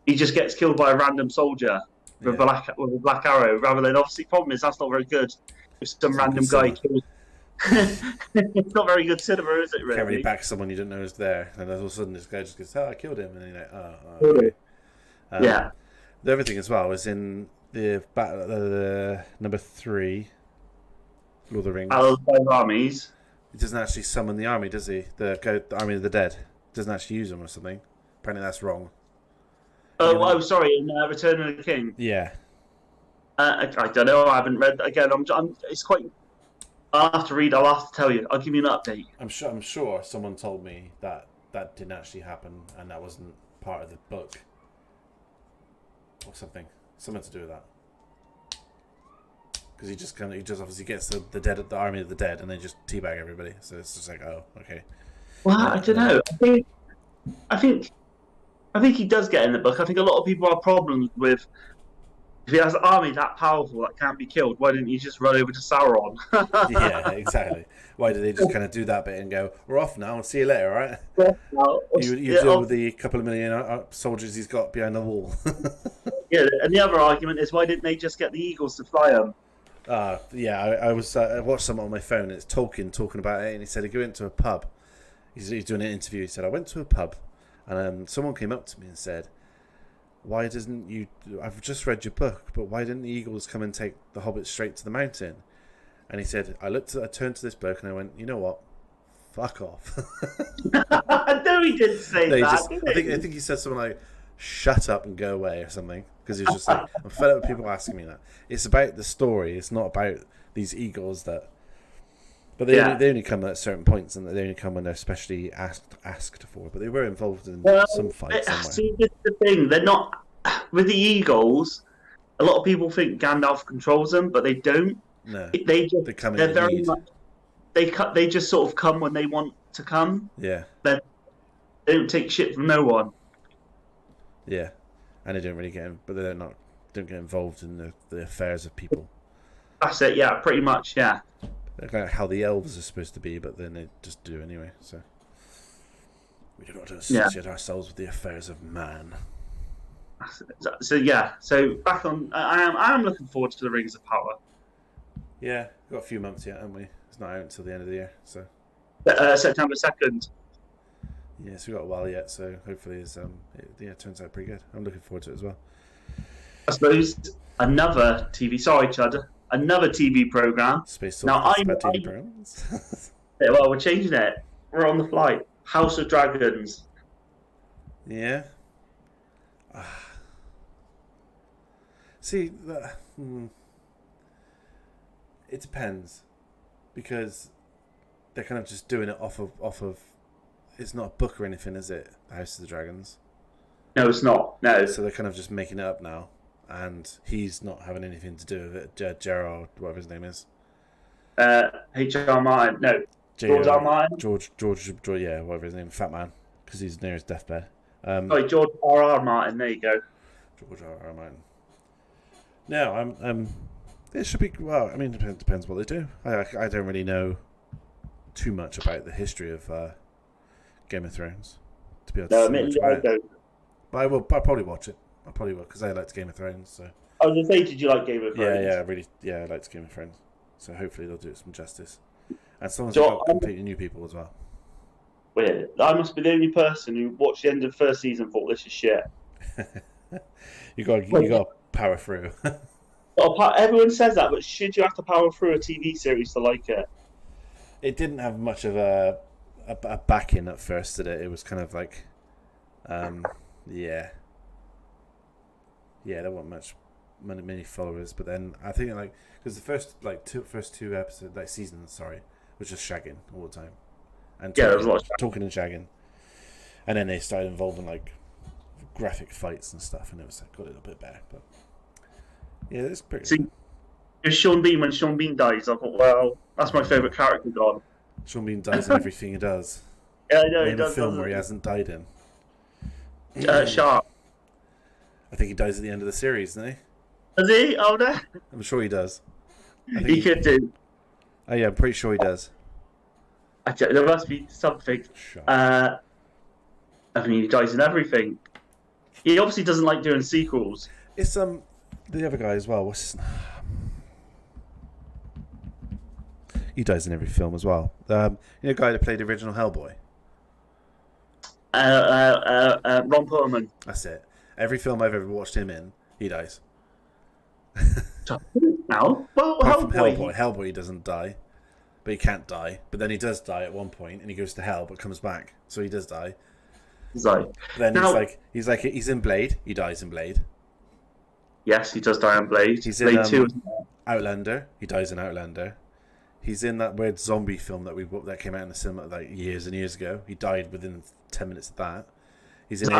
He just gets killed by a random soldier with a black arrow, rather than obviously. Problem is that's not very good. If some random guy It's not very good cinema, is it? Can't really Really? back someone you don't know is there, and all of a sudden this guy just goes, "Oh, I killed him," and then you're like, "Oh, okay." Um, Yeah. the other thing as well is in the number 3, Lord of the Rings. Battle of the Five Armies. He doesn't actually summon the army, does he? The Army of the Dead. Doesn't actually use them or something. Apparently that's wrong. Sorry, in Return of the King. Yeah. I don't know. I haven't read. Again, it's quite. I'll have to read. I'll have to tell you. I'll give you an update. I'm sure someone told me that that didn't actually happen and that wasn't part of the book or something to do with that. Because he just obviously gets the army of the dead, and they just teabag everybody. So it's just like, oh, okay. Well, I don't know. I think he does get in the book. I think a lot of people have problems with if he has an army that powerful that can't be killed. Why didn't you just run over to Sauron? Yeah, exactly. Why did they just kind of do that bit and go, "We're off now. I'll see you later, all right?" You deal with the couple of million soldiers he's got behind the wall. Yeah, and the other argument is why didn't they just get the eagles to fly them? Yeah, I watched something on my phone. And it's Tolkien talking about it, and he said he went to a pub. He's doing an interview. He said, "I went to a pub, and someone came up to me and said, 'Why doesn't you? I've just read your book, but why didn't the eagles come and take the hobbits straight to the mountain?'" And he said, I turned to this bloke and I went, "You know what? Fuck off." No, he didn't say that. I think he said something like, "Shut up and go away" or something, because he was just like, "I'm fed up with people asking me that." It's about the story. It's not about these eagles that. But they only come at certain points, and they only come when they're specially asked for. But they were involved in some fights somewhere. See, this is the thing. They're not with the eagles. A lot of people think Gandalf controls them, but they don't. No, They come in. They're very much. They just sort of come when they want to come. Yeah. They don't take shit from no one. Yeah, and they don't really but don't get involved in the affairs of people. That's it. Yeah, pretty much. Yeah. Like how the elves are supposed to be, but then they just do anyway. So we do not associate ourselves with the affairs of man. So yeah. So back on. I am looking forward to the Rings of Power. Yeah, we've got a few months yet, haven't we? It's not out until the end of the year, so. September 2nd. Yeah, so we've got a while yet, so hopefully it turns out pretty good. I'm looking forward to it as well. I suppose another TV. Sorry, Chud. Another TV program. Space Talk about TV programs. Well, we're changing it. We're on the fly. House of Dragons. Yeah. See, it depends, because they're kind of just doing it off of. It's not a book or anything, is it? The House of the Dragons. No, it's not. No. So they're kind of just making it up now, and he's not having anything to do with it. Gerard, whatever his name is. H.R. Martin. No. George R. Martin. George, yeah, whatever his name, Fat Man, because he's near his deathbed. Sorry, George R. Martin. There you go. George R. Martin. No, it should be. Well, I mean, it depends what they do. I don't really know too much about the history of Game of Thrones, to be able to say much about it. Don't. But I'll probably watch it. I probably will, because I liked Game of Thrones. So. I was going to say, did you like Game of Thrones? I liked Game of Thrones. So hopefully they'll do it some justice. And someone's got completely new people as well. Weird. I must be the only person who watched the end of the first season and thought this is shit. you got to power through. Everyone says that, but should you have to power through a TV series to like it? It didn't have much of a backing at first, did it? It was kind of like, yeah, there weren't many followers. But then I think because the first two episodes, seasons, was just shagging all the time, and there was a lot of talking and shagging, and then they started involving graphic fights and stuff, and it was got a little bit better. But yeah, it's pretty. See, when Sean Bean dies, I thought, well, that's my favourite character gone. Sean Bean dies in everything he does. Yeah, I know. He does. A film where he hasn't died in. Sharp. I think he dies at the end of the series, doesn't he? Does he? Oh no. I'm sure he does. He could do. Oh yeah, I'm pretty sure he does. There must be something. I mean, he dies in everything. He obviously doesn't like doing sequels. It's the other guy as well. What's his name? He dies in every film as well. The guy that played the original Hellboy. Ron Perlman. That's it. Every film I've ever watched him in, he dies. Now, well, Apart from Hellboy. Hellboy, he doesn't die. But he can't die. But then he does die at one point, and he goes to hell, but comes back. So he does die. Then he's in Blade. He dies in Blade. Yes, he does die in Blade. He's Blade in 2. Outlander. He dies in Outlander. He's in that weird zombie film that came out in the cinema like years and years ago. He died within 10 minutes of that. He's in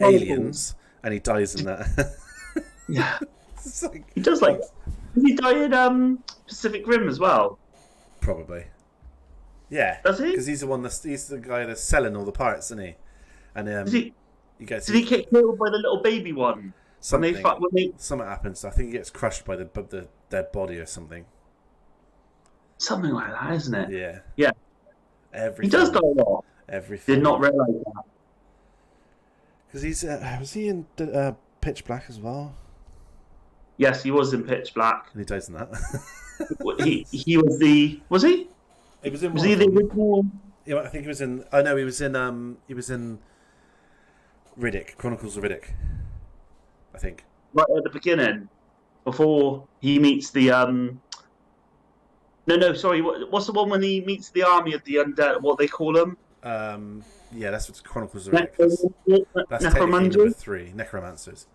Aliens, and he dies in that. Yeah. He does like. Does he die in Pacific Rim as well? Probably. Yeah. Does he? Because he's the guy that's selling all the parts, isn't he? And did he get killed by the little baby one? Something happens. I think he gets crushed by the dead body or something. Something like that, isn't it? Yeah. Yeah. He does die a lot. Did not realise that. Because was he in Pitch Black as well? Yes, he was in Pitch Black. And he dies in that. he was the... Was he? He was in. Was he the original? Yeah, I think he was in. Oh no, he was in Riddick, Chronicles of Riddick. I think. Right at the beginning, before he meets the No, sorry. What's the one when he meets the army of the undead? What they call them? Yeah, that's what Chronicles of Riddick. That's technically number 3. Necromancers.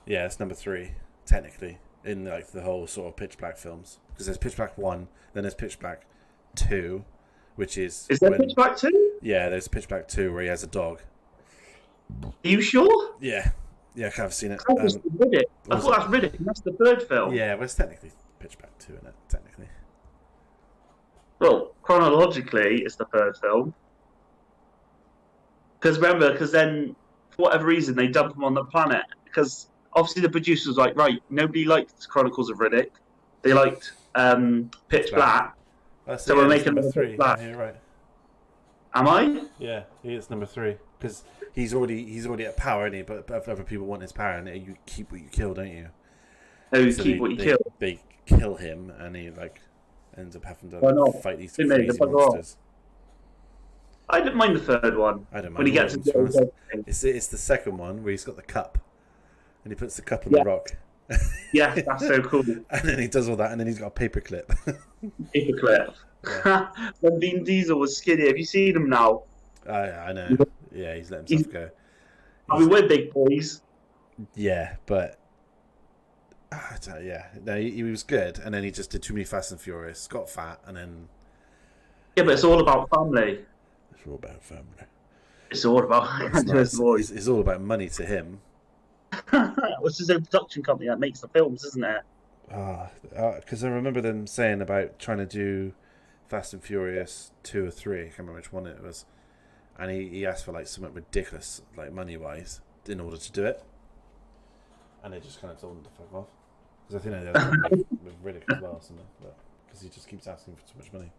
Yeah, it's number 3 technically in like the whole sort of Pitch Black films, because there's Pitch Black 1, then there's Pitch Black 2, which is. Is there Pitch Black 2? Yeah, there's Pitch Black 2 where he has a dog. Are you sure? Yeah, I've kind of seen it. I thought that's Riddick. That's the third film. Yeah, but it's technically Pitch Black 2, isn't it? Technically. Well, chronologically, it's the third film. Because then, for whatever reason, they dump him on the planet. Because obviously the producers was like, right, nobody liked Chronicles of Riddick. They liked Pitch Black. So we're making number 3. Black. Yeah, you're right. Am I? Yeah, he is number 3. Because he's already at power, isn't he? But other people want his power, and you keep what you kill, don't you? No, you keep what you kill. They kill him, and he ends up having to fight these crazy monsters. I didn't mind the third one. I don't mind. When he gets it's the second one where he's got the cup, and he puts the cup on the rock. Yeah, that's so cool. And then he does all that, and then he's got a paperclip. Paperclip. Yeah. When Vin Diesel was skinny, have you seen him now? I know. Yeah, he's let himself go. We're big boys. Yeah, but no, he was good, and then he just did too many Fast and Furious, got fat, and then. Yeah, but it's all about family. It's all about family. It's all about. It's all about money to him. It's his own production company that makes the films, isn't it? Because I remember them saying about trying to do Fast and Furious 2 or 3. I can't remember which one it was. And he asked for something ridiculous, money-wise, in order to do it. And they just kind of told him to fuck off. Because I think they had with Riddick as well, because he just keeps asking for too much money.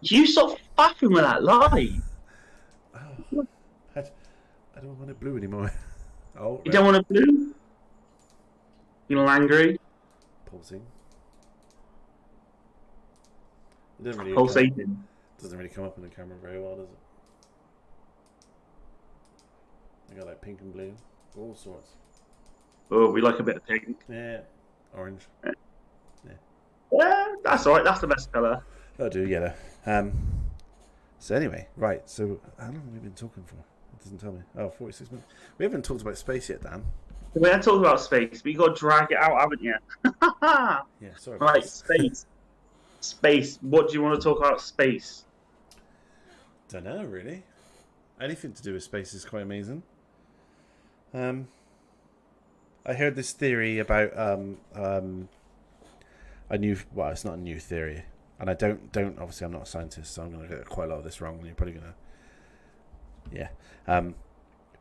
You stop fucking with that lie. I don't want it blue anymore. Oh, you don't want it blue? You all angry? Pulsing. Pulsating. Doesn't really come up in the camera very well, does it? I got pink and blue, all sorts. Oh, we like a bit of pink. Yeah, orange. Yeah, that's alright. That's the best colour. I'll do yellow. So anyway, right. So how long have we been talking for? It doesn't tell me. 46 minutes. We haven't talked about space yet, Dan. We haven't talked about space, but you got to drag it out, haven't you? Yeah, sorry. Right, space. Space. What do you want to talk about space? Don't know, really. Anything to do with space is quite amazing. I heard this theory about it's not a new theory, and I don't obviously I'm not a scientist, so I'm going to get quite a lot of this wrong, and you're probably going to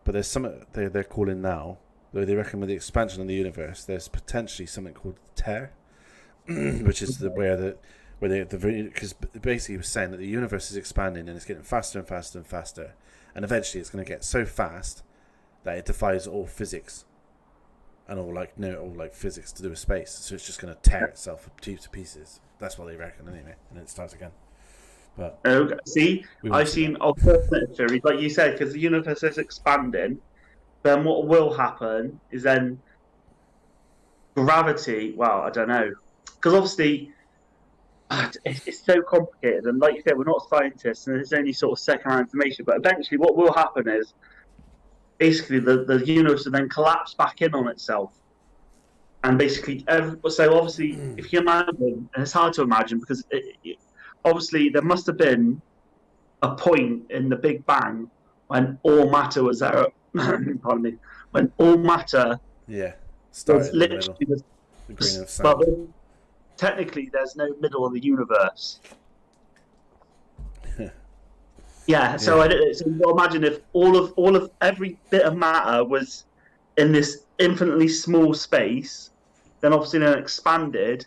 but there's some they're calling now, though they reckon with the expansion of the universe there's potentially something called tear, which is because basically he was saying that the universe is expanding and it's getting faster and faster and faster, and eventually it's going to get so fast that it defies all physics. and all physics to do with space. So it's just going to tear itself to pieces. That's what they reckon anyway, and it starts again. But okay. See, I've seen alternative theories, like you said, because the universe is expanding. Then what will happen is then gravity. Well, I don't know, because obviously it's so complicated, and like you said, we're not scientists, and there's only sort of second-hand information. But eventually, what will happen is basically the universe will then collapse back in on itself, and basically, so obviously, if you imagine, and it's hard to imagine because obviously there must have been a point in the Big Bang when all matter was there. Pardon me. When all matter started literally in the grain of sand. But technically, there's no middle of the universe. So imagine if all of every bit of matter was in this infinitely small space, then obviously then expanded.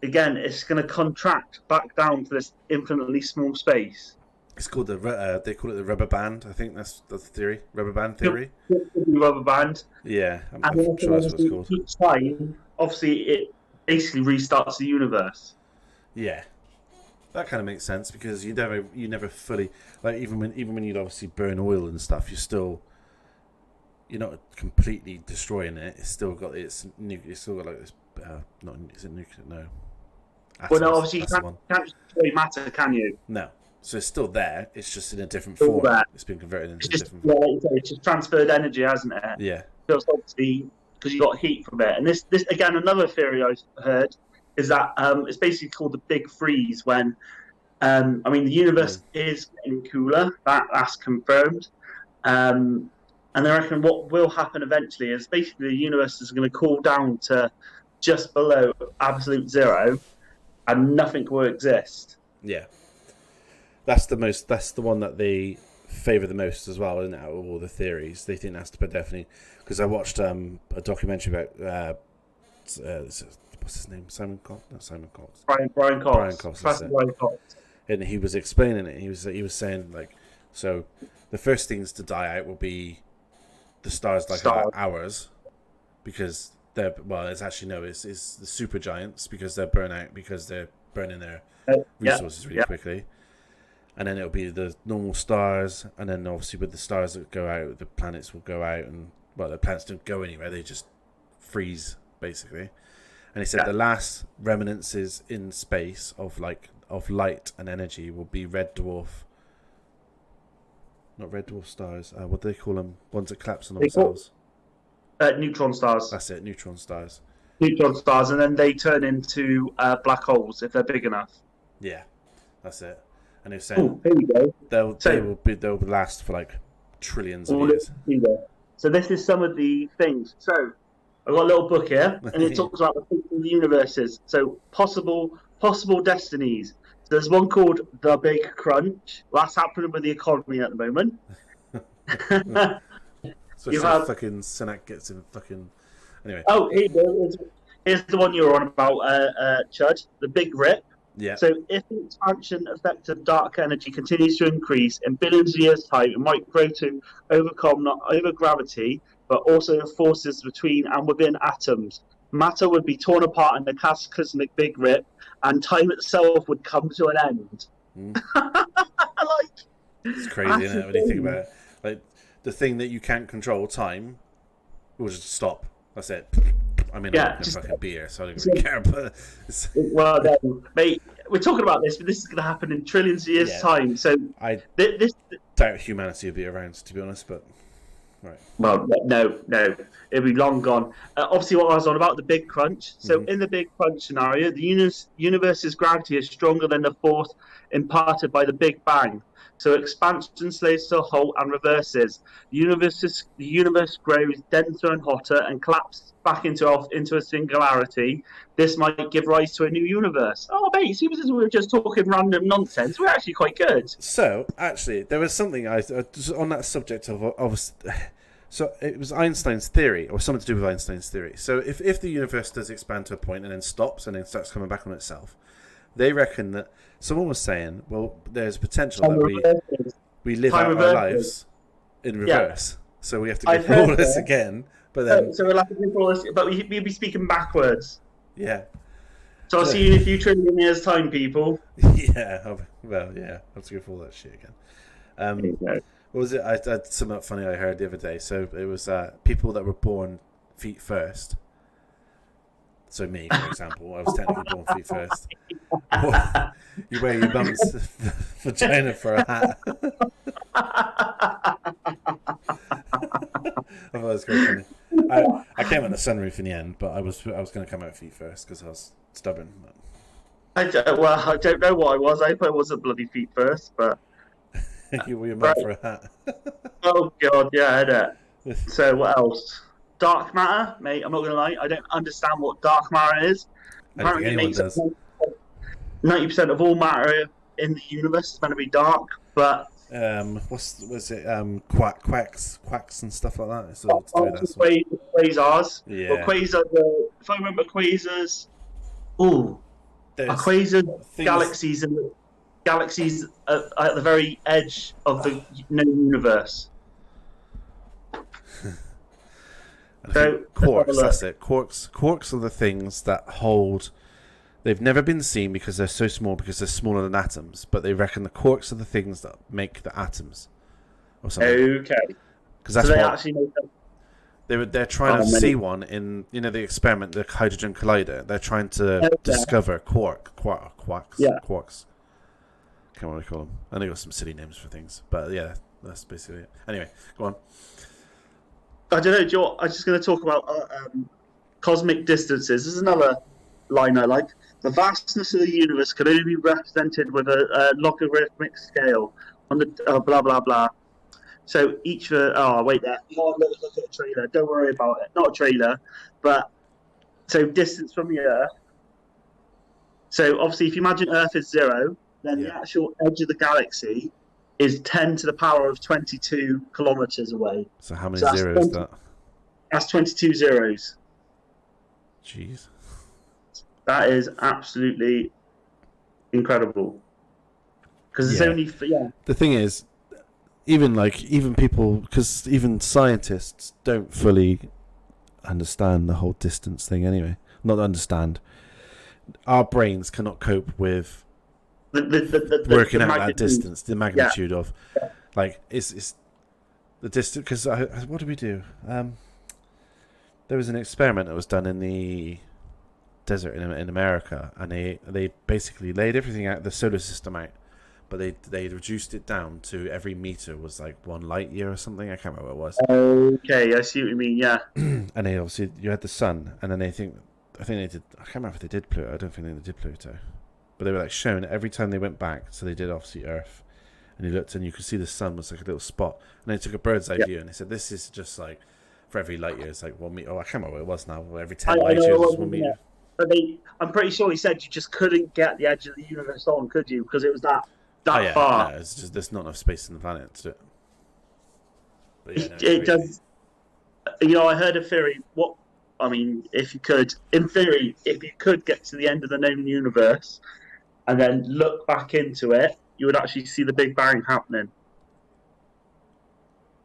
Again, it's going to contract back down to this infinitely small space. It's called they call it the rubber band. I think that's the theory. Rubber band theory. Rubber band. Yeah, I'm sure that's what it's called. Each time, obviously, it basically restarts the universe. Yeah, that kind of makes sense because you never fully even when you'd obviously burn oil and stuff, you're not completely destroying it. It's still got it's still got like this. Not is it nuclear? No. Atoms, well, no, obviously you can't destroy matter, can you? No. So it's still there. It's just in a different form. It's been converted into different form. Yeah, it's just transferred energy, hasn't it? Yeah. Because obviously, because you got heat from it. And this again, another theory I've heard is that it's basically called the Big Freeze. When the universe is getting cooler. That's confirmed. And they reckon what will happen eventually is basically the universe is going to cool down to just below absolute zero, and nothing will exist. Yeah. That's the one that they favour the most as well, isn't it? Out of all the theories, they think that's definitely because I watched a documentary about what's his name? Simon Cox? Not Simon Cox. Brian Cox. Brian Cox. Brian Cox. And he was explaining it. He was saying so the first things to die out will be the stars ours, because it's actually it's the supergiants because they're burning their resources really quickly. And then it'll be the normal stars, and then obviously with the stars that go out, the planets will go out, and the planets don't go anywhere; they just freeze basically. And he said the last remnants in space of light and energy will be red dwarf, not red dwarf stars. What do they call them? Ones that collapse on themselves. Neutron stars. That's it, neutron stars. Neutron stars, and then they turn into black holes if they're big enough. Yeah, that's it. And they're saying here we go. They'll last for trillions of years. So this is some of the things. So I've got a little book here, and it talks about the universes. So possible destinies. So there's one called The Big Crunch. Well, that's happening with the economy at the moment. So fucking Senate gets in fucking anyway. Oh, here you go. Here's the one you were on about, Chud. The Big Rip. Yeah. So if the expansion effect of dark energy continues to increase in billions of years' time, it might grow to overcome not over gravity, but also the forces between and within atoms. Matter would be torn apart in the cataclysmic Big Rip, and time itself would come to an end. It's crazy, isn't it, when you think about it? The thing that you can't control, time, will just stop. That's it. I mean, I'm not fucking beer, so I don't really care. But well, no, mate, we're talking about this, but this is going to happen in trillions of years' time. So I doubt humanity will be around, to be honest. But right. Well, no, it'll be long gone. Obviously, what I was on about the Big Crunch. So, in the Big Crunch scenario, the universe's gravity is stronger than the force imparted by the Big Bang. So expansion slaves to a halt and reverses. The universe grows denser and hotter and collapses back into a singularity. This might give rise to a new universe. Oh, mate, see, we were just talking random nonsense. We're actually quite good. So, actually, there was something on that subject of so it was Einstein's theory, or something to do with Einstein's theory. So if the universe does expand to a point and then stops and then starts coming back on itself, they reckon that someone was saying, well, there's potential that we live out our lives in reverse. So we have to go through all this again, But then, So we'll have to do all this, but we'll be speaking backwards. yeah. So I'll see you in a few trillion years' time, people. Yeah. Well, yeah. I'll have to go through all that shit again. What was it? I had something funny I heard the other day. So it was people that were born feet first. So me, for example, I was technically born feet first. You wear your mum's vagina for a hat. I thought it was quite funny. I came out the sunroof in the end, but I was going to come out feet first because I was stubborn. I don't know what I was. I hope I wasn't bloody feet first, but you were your mum for a hat. Oh god, yeah, innit? So what else? Dark matter, mate. I'm not gonna lie. I don't understand what dark matter is. Apparently, it makes 90% of all matter in the universe is meant to be dark, but was it quacks and stuff like that? It's all to do with quasars. Yeah. But quasars. If I remember quasars, quasars galaxies and galaxies at the very edge of the known universe. So quarks, that's it. Quarks are the things that hold. They've never been seen because they're so small, because they're smaller than atoms. But they reckon the quarks are the things that make the atoms, or something. Okay. Because that's so what actually make them. They're trying to see one in the experiment, the hydrogen collider. They're trying to discover quarks. Yeah. Quarks. Can't remember what they call them. I know they got some silly names for things, but yeah, that's basically it. Anyway, go on. I don't know, Joe. I'm just going to talk about cosmic distances. This is another line I like. The vastness of the universe can only be represented with a logarithmic scale on the blah blah blah. So each wait there. Look at a trailer. Don't worry about it. Not a trailer, but so distance from the Earth. So obviously, if you imagine Earth is 0, then the actual edge of the galaxy is 10 to the power of 22 kilometers away. So how many zeros is that? That's 22 zeros. Jeez. That is absolutely incredible. Because it's only The thing is, even people, because even scientists don't fully understand the whole distance thing anyway. Not understand. Our brains cannot cope with working out that distance, the magnitude of, it's the distance. Because what did we do? There was an experiment that was done in the desert in America, and they basically laid everything out, the solar system out, but they reduced it down to every meter was like 1 light year or something. I can't remember what it was. Okay, I see what you mean. Yeah. And they obviously, you had the sun, and then I think they did. I can't remember if they did Pluto. I don't think they did Pluto. But they were shown every time they went back. So they did obviously Earth, and you looked and you could see the sun was like a little spot. And they took a bird's eye view and they said this is just like for every light year it's like 1 meter. Oh, I can't remember what it was now. Every 10 light years was 1 meter. But I'm pretty sure he said you just couldn't get the edge of the universe on, could you? Because it was that far. No, it's just there's not enough space in the planet to do it. But it does. I heard a theory. If you could get to the end of the known universe and then look back into it, you would actually see the Big Bang happening.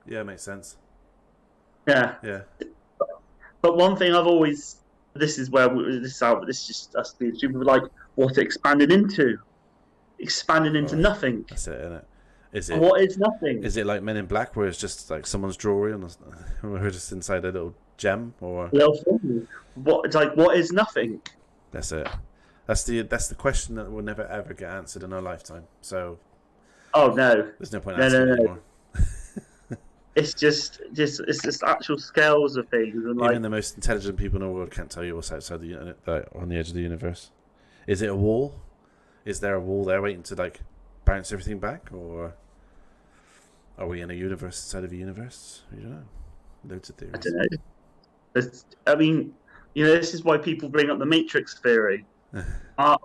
Yeah, it makes sense. Yeah. Yeah. But one thing I've always, this is just us being stupid, like, what it expanded into? Expanded into nothing. That's it, isn't it? What is nothing? Is it like Men in Black, where it's just like someone's drawing, or we're just inside a little gem, or what is nothing? That's it. That's the question that will never ever get answered in our lifetime. So, oh no, there's no point answering it anymore. It's just actual scales of things, and even the most intelligent people in the world can't tell you what's outside on the edge of the universe. Is it a wall? Is there a wall there waiting to bounce everything back, or are we in a universe inside of a universe? We don't know. Loads of theories. I don't know. This is why people bring up the Matrix theory. Are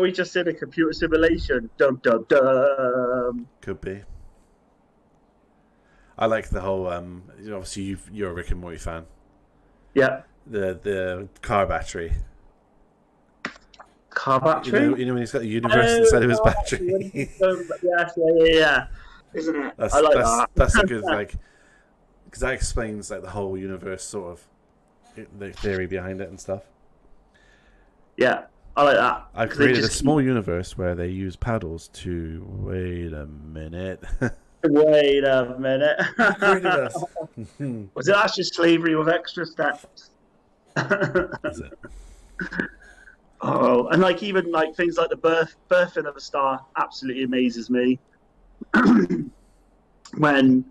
we just in a computer simulation? Dum dum dum. Could be. I like the whole. Obviously, you're a Rick and Morty fan. Yeah. The car battery. Car battery? You know when he's got the universe inside of his battery? Yeah. Isn't it? I like that. That's a good, because that explains like the whole universe, sort of the theory behind it and stuff. Yeah, I like that. I've 'Cause they created a just small universe where they use paddles to wait a minute. wait a minute. You created us. Was it actually slavery with extra steps? Is it? Oh, and like even like things like the birthing of a star absolutely amazes me. When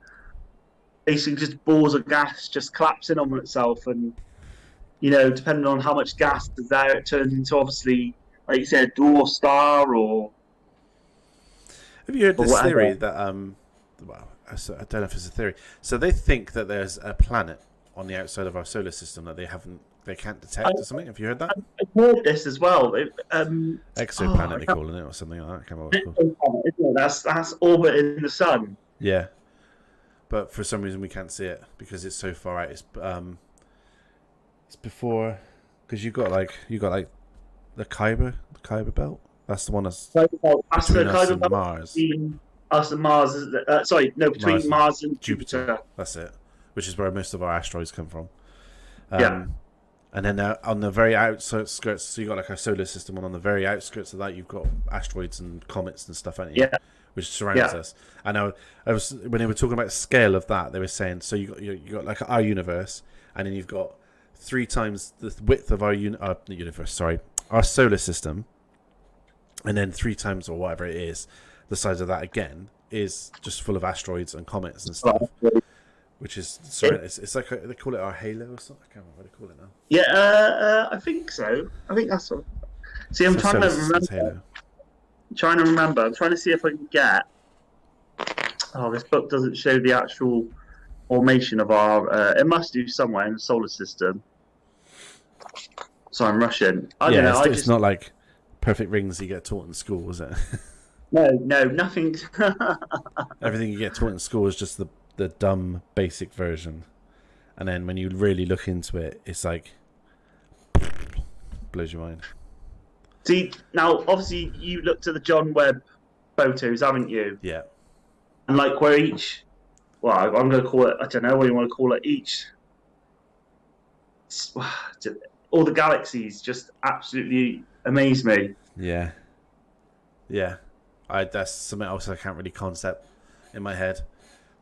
basically just balls of gas just collapse in on itself, and depending on how much gas is there, it turns into obviously, like you said, dwarf star Have you heard or this theory whatever. that well, I don't know if it's a theory. So they think that there's a planet on the outside of our solar system that they can't I, detect or something. Have you heard that? I've heard this as well. Exoplanet, they calling it, or something like that. I can't remember what it's called. Isn't it? That's orbiting the sun. Yeah, but for some reason we can't see it because it's so far out. It's before, because you got like the Kuiper belt. That's the one that's That's the between us kind of and Mars. between us and Mars. Sorry, no, between Mars and Jupiter. That's it. Which is where most of our asteroids come from. Yeah, And then on the very outskirts, so you got like a solar system, and on the very outskirts of that, you've got asteroids and comets and stuff, haven't you? yeah, Which surrounds us. And I was when they were talking about the scale of that, they were saying so you got like our universe, and then you've got 3 times the width of our universe. Sorry, our solar system, and then 3 times or whatever it is, the size of that again is just full of asteroids and comets and stuff. Which is it's like they call it our halo or something. I can't remember what they call it now. yeah. I think so. I think that's what. See, I'm So trying to solar system's remember. halo. Trying to remember. I'm trying to see if I can get. Oh, this book doesn't show the actual formation of our. It must do somewhere in the solar system. So I'm rushing. I don't know. It's not like perfect rings you get taught in school, is it? No, nothing. Everything you get taught in school is just the dumb basic version, and then when you really look into it, it's like blows your mind. See, now obviously you looked at the John Webb photos, haven't you? Yeah, And like where each, well, I'm going to call it. I don't know what you want to call it. All the galaxies just absolutely amaze me. yeah. That's something else I can't really concept in my head.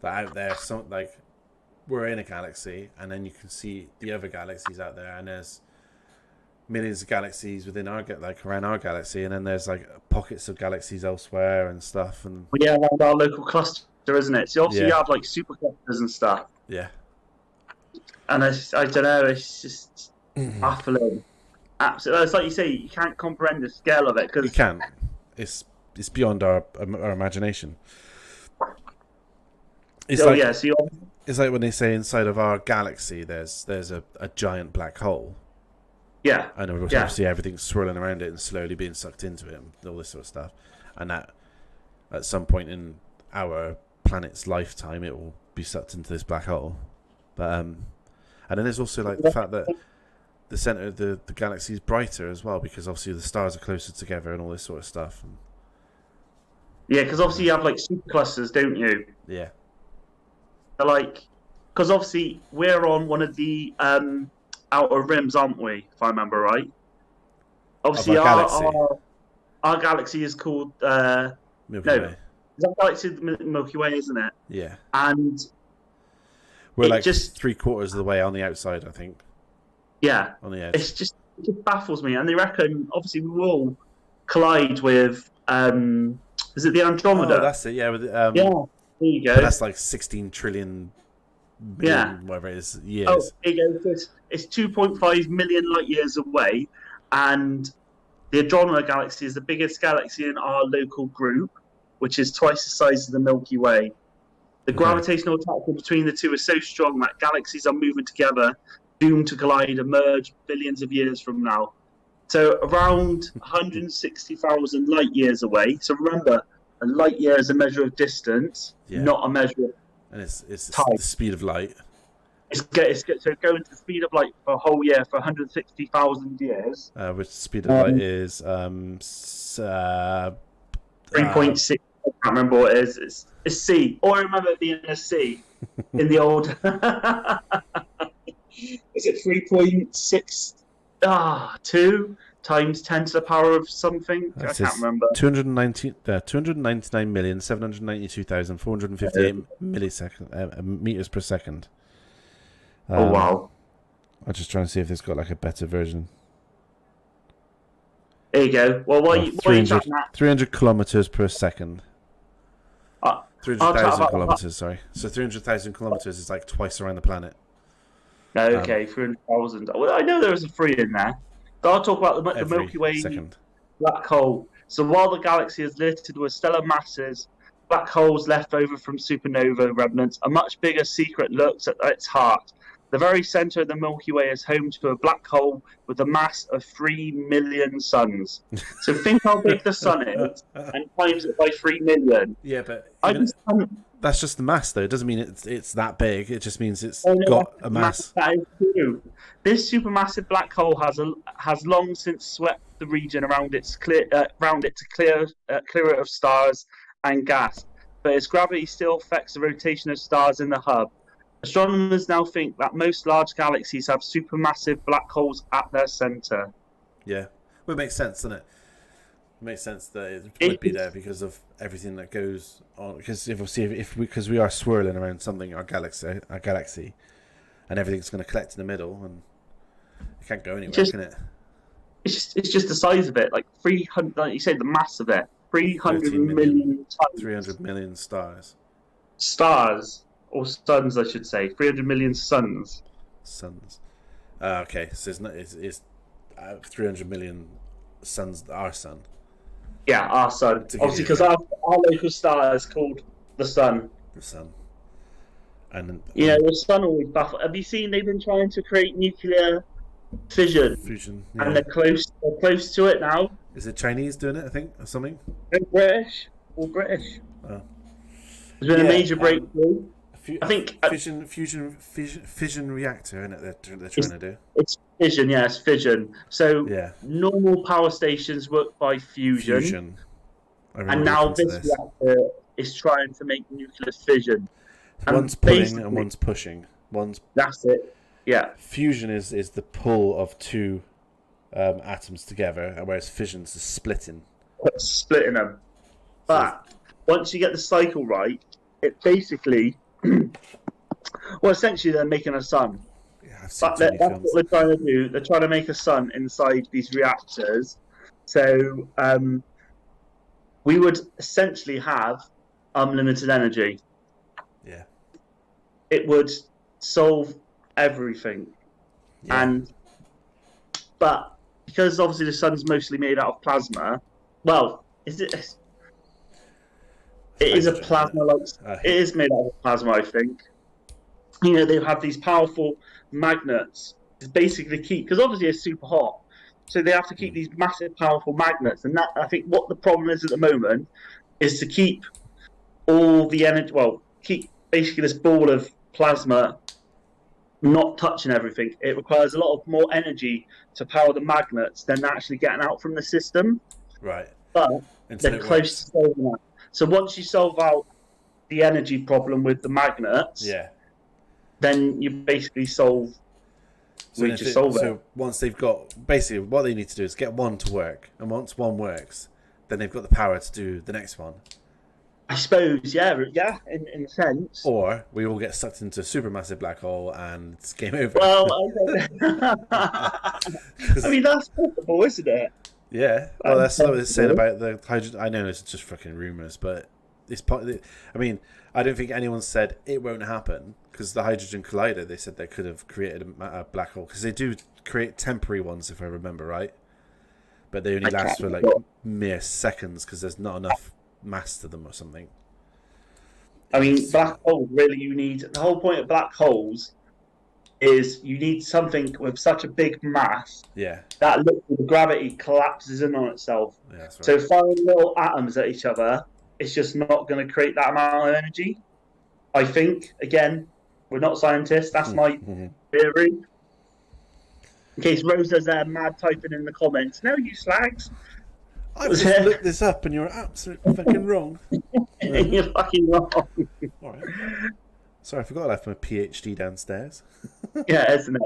That out there, some like we're in a galaxy, and then you can see the other galaxies out there, and there's millions of galaxies within around our galaxy, and then there's like pockets of galaxies elsewhere and stuff, and Well, yeah, around our local cluster, isn't it? So obviously you yeah, have like super clusters and stuff, yeah, and I don't know, it's just baffling. Absolutely, it's like you say, you can't comprehend the scale of it you because can't. It's beyond our imagination. It's oh like yeah, so it's like when they say inside of our galaxy there's a giant black hole, yeah, and obviously everything's swirling around it and slowly being sucked into it and all this sort of stuff, and that at some point in our planet's lifetime it will be sucked into this black hole. But and then there's also like the fact that the center of the galaxy is brighter as well, because obviously the stars are closer together and all this sort of stuff. And yeah, because obviously you have like super clusters, don't you? yeah, They're like, because obviously we're on one of the outer rims, aren't we? If I remember right. of Obviously, our galaxy, our galaxy is called Milky no, Way. is that galaxy the Milky Way, isn't it? Yeah, And we're it like just 3/4 of the way on the outside, I think, yeah, on the edge. it just baffles me. And they reckon obviously we will collide with is it the Oh, Andromeda? that's it. Yeah, with Yeah, there you but go. that's like 16 trillion Yeah. million, whatever it is, Oh, years. there you go. It's 2.5 million light years away, and the Andromeda Galaxy is the biggest galaxy in our local group, which is twice the size of the Milky Way. The Okay. gravitational attraction between the two is so strong that galaxies are moving together, doomed to collide and merge billions of years from now. So around 160,000 light years away. So remember, a light year is a measure of distance, Yeah, not a measure of and it's time. the speed of light. So going to the speed of light for a whole year for 160,000 years. Which the speed of light is 3.6. I can't remember what it is. It's C. Or I remember it being a C. in the old. Is it 3.6? 2 times 10 to the power of something? I can't remember. 299,792,458 meters per second. Oh, wow. I'm just trying to see if it's got like a better version. There you go. Well, what are you talking about? 300 kilometers per second. 300,000 kilometers, sorry. So 300,000 kilometers is like twice around the planet. Okay, 300,000. Well, I know there was a 3 in there. So I'll talk about the Milky Way black hole. So while the galaxy is littered with stellar masses, black holes left over from supernova remnants, a much bigger secret lurks at its heart. The very center of the Milky Way is home to a black hole with a mass of 3 million suns. So think how big the sun is and times it by 3 million. Yeah, but that's just the mass, though. It doesn't mean it's that big. It just means it's got a mass. That is true. This supermassive black hole has long since swept the region around it to clear it of stars and gas, but its gravity still affects the rotation of stars in the hub. Astronomers now think that most large galaxies have supermassive black holes at their center. Yeah, well, it makes sense, doesn't it? It makes sense that it would be there because of everything that goes on. Because because we are swirling around something, our galaxy, and everything's going to collect in the middle, and it can't go anywhere, can it? It's just the size of it, like 300. Like you said, the mass of it, 300 million tons. 300 million stars. Stars. Or suns, I should say. 300 million suns. Suns. Okay, so it's 300 million suns, our sun. Yeah, our sun. Obviously, because our local star is called the sun. The sun. And the sun always baffles. Have you seen they've been trying to create nuclear fission? Fusion. Yeah. And they're close to it now. Is it Chinese doing it, I think, or something? They're British. All British. Oh. There's been a major breakthrough. I think fission reactor, isn't it? They're trying to do. It's fission, yes, fission. So normal power stations work by fusion. And now this reactor is trying to make nuclear fission. One's pulling and one's pushing. That's it. Yeah. Fusion is the pull of two atoms together, whereas fission's the splitting. Splitting them. But once you get the cycle right, it basically. Well, essentially, they're making a sun. Yeah, that's what they're trying to do. They're trying to make a sun inside these reactors. So we would essentially have unlimited energy. Yeah. It would solve everything. Yeah. But because obviously the sun's mostly made out of plasma, well, is it? It is a plasma, it is made out of plasma, I think. They have these powerful magnets to basically keep, because obviously it's super hot, so they have to keep these massive, powerful magnets. And that, I think, what the problem is at the moment is to keep all the energy. Well, keep basically this ball of plasma not touching everything. It requires a lot of more energy to power the magnets than actually getting out from the system. Right. But they're close to solving that. So once you solve out the energy problem with the magnets, then you basically solve. So once they've got, basically what they need to do is get one to work, and once one works, then they've got the power to do the next one. I suppose, in a sense. Or we all get sucked into a supermassive black hole and it's game over. Well, I mean that's possible, isn't it? Yeah, well, that's what I was saying about the hydrogen. I know it's just fucking rumours, but it's part. I mean, I don't think anyone said it won't happen because the Hydrogen Collider. They said they could have created a black hole because they do create temporary ones, if I remember right. But they only last for like mere seconds because there's not enough mass to them or something. I mean, black holes really. You need the whole point of black holes is you need something with such a big mass that the gravity collapses in on itself. Yeah, that's right. So firing little atoms at each other, it's just not going to create that amount of energy. I think, again, we're not scientists. That's my theory. In case Rosa's mad typing in the comments, no, you slags. I just looked this up and you're absolutely fucking wrong. You're fucking wrong. All right. Sorry, I forgot I left my PhD downstairs. Yeah, isn't it?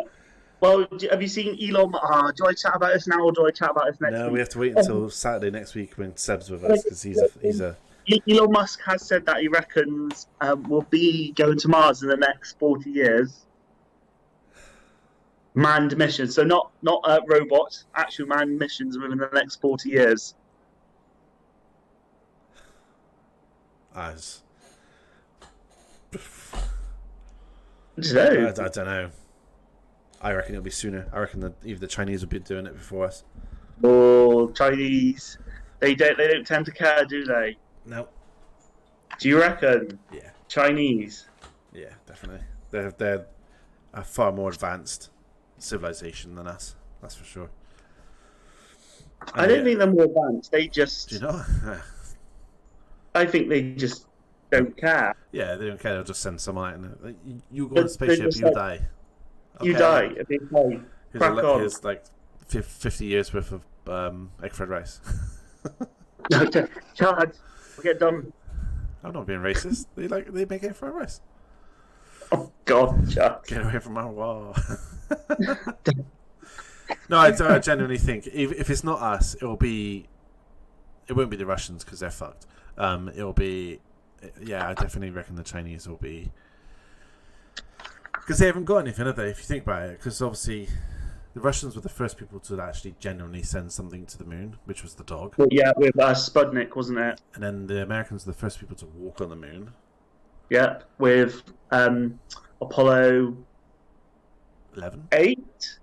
Well, have you seen Elon? Do I chat about this now, or do I chat about this next No, week? we have to wait until Saturday next week when Seb's with us because he's a Elon Musk has said that he reckons we'll be going to Mars in the next 40 years. Manned missions, so not robots, actual manned missions within the next 40 years. as. I don't know. I don't know. I reckon it'll be sooner. I reckon that either the Chinese will be doing it before us. Oh, Chinese, they don't tend to care, do they? No. Do you reckon? Yeah. Chinese. Yeah, definitely. They're a far more advanced civilization than us. That's for sure. I don't think they're more advanced. They just. Do you know? I think they just don't care. Yeah, they don't care. They'll just send someone out and you go on a spaceship, you die. You die. It'd be fine. Here's like 50 years worth of egg fried rice. No, Chad, we'll get done. I'm not being racist. They make egg fried rice. Oh God, Chad. Get away from my wall. No, I genuinely think if it's not us, it won't be the Russians because they're fucked. It'll be, I definitely reckon the Chinese will be, because they haven't got anything, have they? If you think about it, because obviously the Russians were the first people to actually genuinely send something to the moon, which was the dog. Well, yeah, with Sputnik, wasn't it? And then the Americans were the first people to walk on the moon. Yep, with Apollo 11? 8?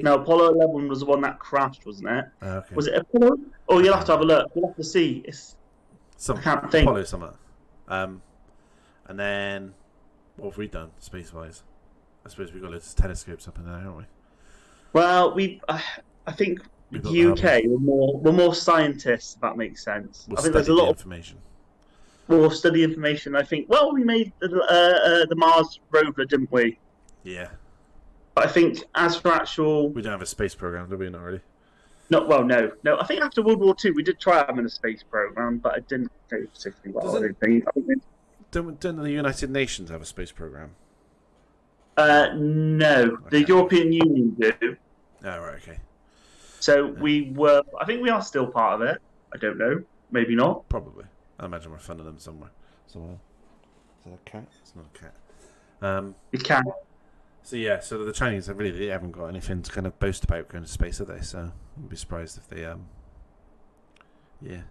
No, Apollo 11 was the one that crashed, wasn't it? Okay. Was it Apollo? Oh, you'll have to have a look. You'll have to see. I can't think. Apollo something. And then, what have we done space-wise? I suppose we've got loads of telescopes up in there, haven't we? Well, I think the UK we're more scientists, if that makes sense. We'll I think there's a lot of information. We'll study information. I think. Well, we made the Mars rover, didn't we? Yeah. But I think as for actual, we don't have a space program, do we? Not really. No. I think after World War II, we did try having a space program, but it didn't go particularly well. Don't the United Nations have a space program? No, the European Union do. Oh, right, okay. So we were. I think we are still part of it. I don't know. Maybe not. Probably. I imagine we're funding them somewhere. Is that a cat? It's not a cat. The cat. So yeah, so the Chinese they haven't got anything to kind of boast about going to space, have they? So I wouldn't be surprised if they yeah.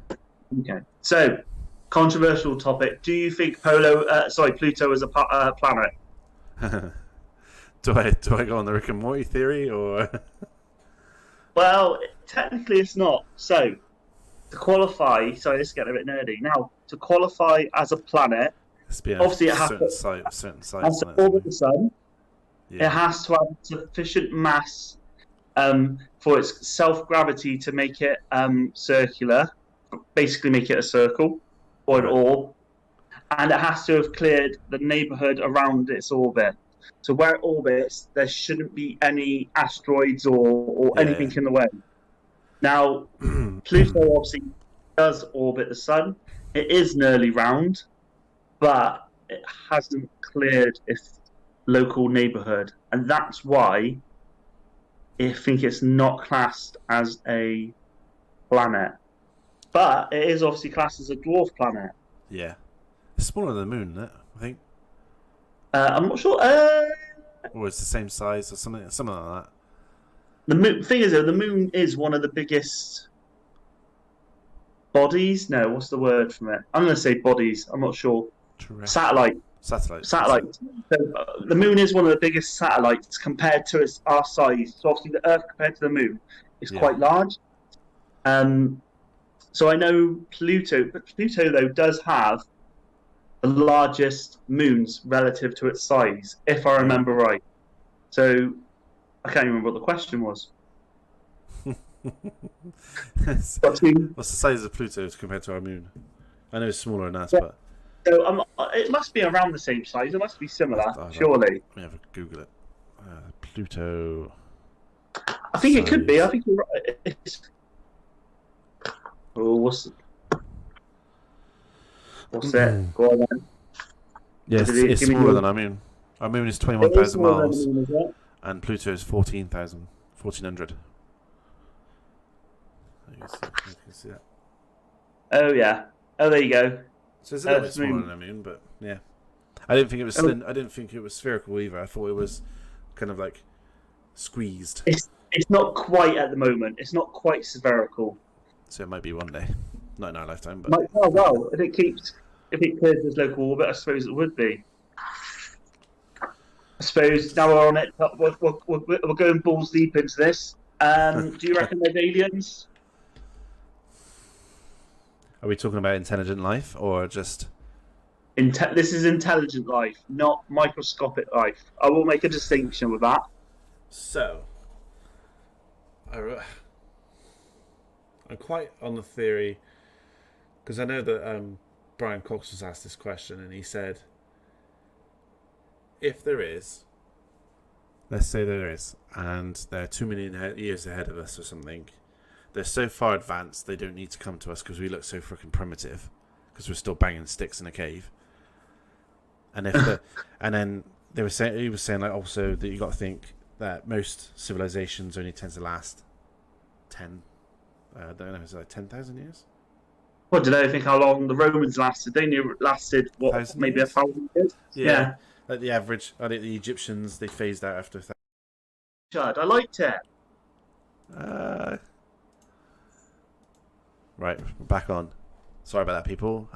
Okay. So controversial topic. Do you think Pluto is a planet? Do I go on the Rick and Morty theory or? Well, technically it's not. So to qualify, sorry, this is getting a bit nerdy. Now, to qualify as a planet, obviously it has to certain size, orbit the sun. Yeah. It has to have sufficient mass for its self-gravity to make it circular, basically make it a circle or an orb. And it has to have cleared the neighborhood around its orbit. So where it orbits, there shouldn't be any asteroids or anything in the way. Now, Pluto obviously does orbit the sun. It is nearly round, but it hasn't cleared its local neighborhood. And that's why I think it's not classed as a planet. But it is obviously classed as a dwarf planet. Yeah. It's smaller than the moon, isn't it? I think. I'm not sure. Or it's the same size or something like that. The thing is, though, the moon is one of the biggest bodies. No, what's the word from it? I'm going to say bodies. I'm not sure. Satellite. So, the moon is one of the biggest satellites compared to our size. So obviously, the Earth compared to the moon is quite large. So I know Pluto, but Pluto though does have the largest moons relative to its size, if I remember right. So I can't remember what the question was. What's the size of Pluto compared to our moon? I know it's smaller than us, but so it must be around the same size. It must be similar, surely. Let me have a Google it. Pluto. I think it could be. I think you're right. What's it? Go on then. Yes, it's smaller than our moon. Our moon is 21,000 miles, Moon, is it? and Pluto is 1,400. You can see that. Oh yeah. Oh, there you go. So it's a little bit smaller than our moon, but yeah. I didn't think it was I didn't think it was spherical either. I thought it was kind of like squeezed. It's not quite at the moment. It's not quite spherical. So it might be one day, not in our lifetime, but Well, if it clears this local orbit, I suppose it would be. I suppose now we're on it. We're going balls deep into this. Do you reckon there's aliens? Are we talking about intelligent life or just? This is intelligent life, not microscopic life. I will make a distinction with that. So, I'm quite on the theory, because I know that Brian Cox was asked this question, and he said, if there is, let's say there is, and they're 2 million years ahead of us or something, they're so far advanced they don't need to come to us because we look so freaking primitive, because we're still banging sticks in a cave. And and then he was saying like also that you got to think that most civilizations only tend to last 10. I don't know, is it like 10,000 years? Well, I don't know. I think how long the Romans lasted. They lasted what, maybe 1,000 years. Yeah. Like the average. I think the Egyptians, they phased out after 1,000. I liked it. Right, we're back on. Sorry about that, people.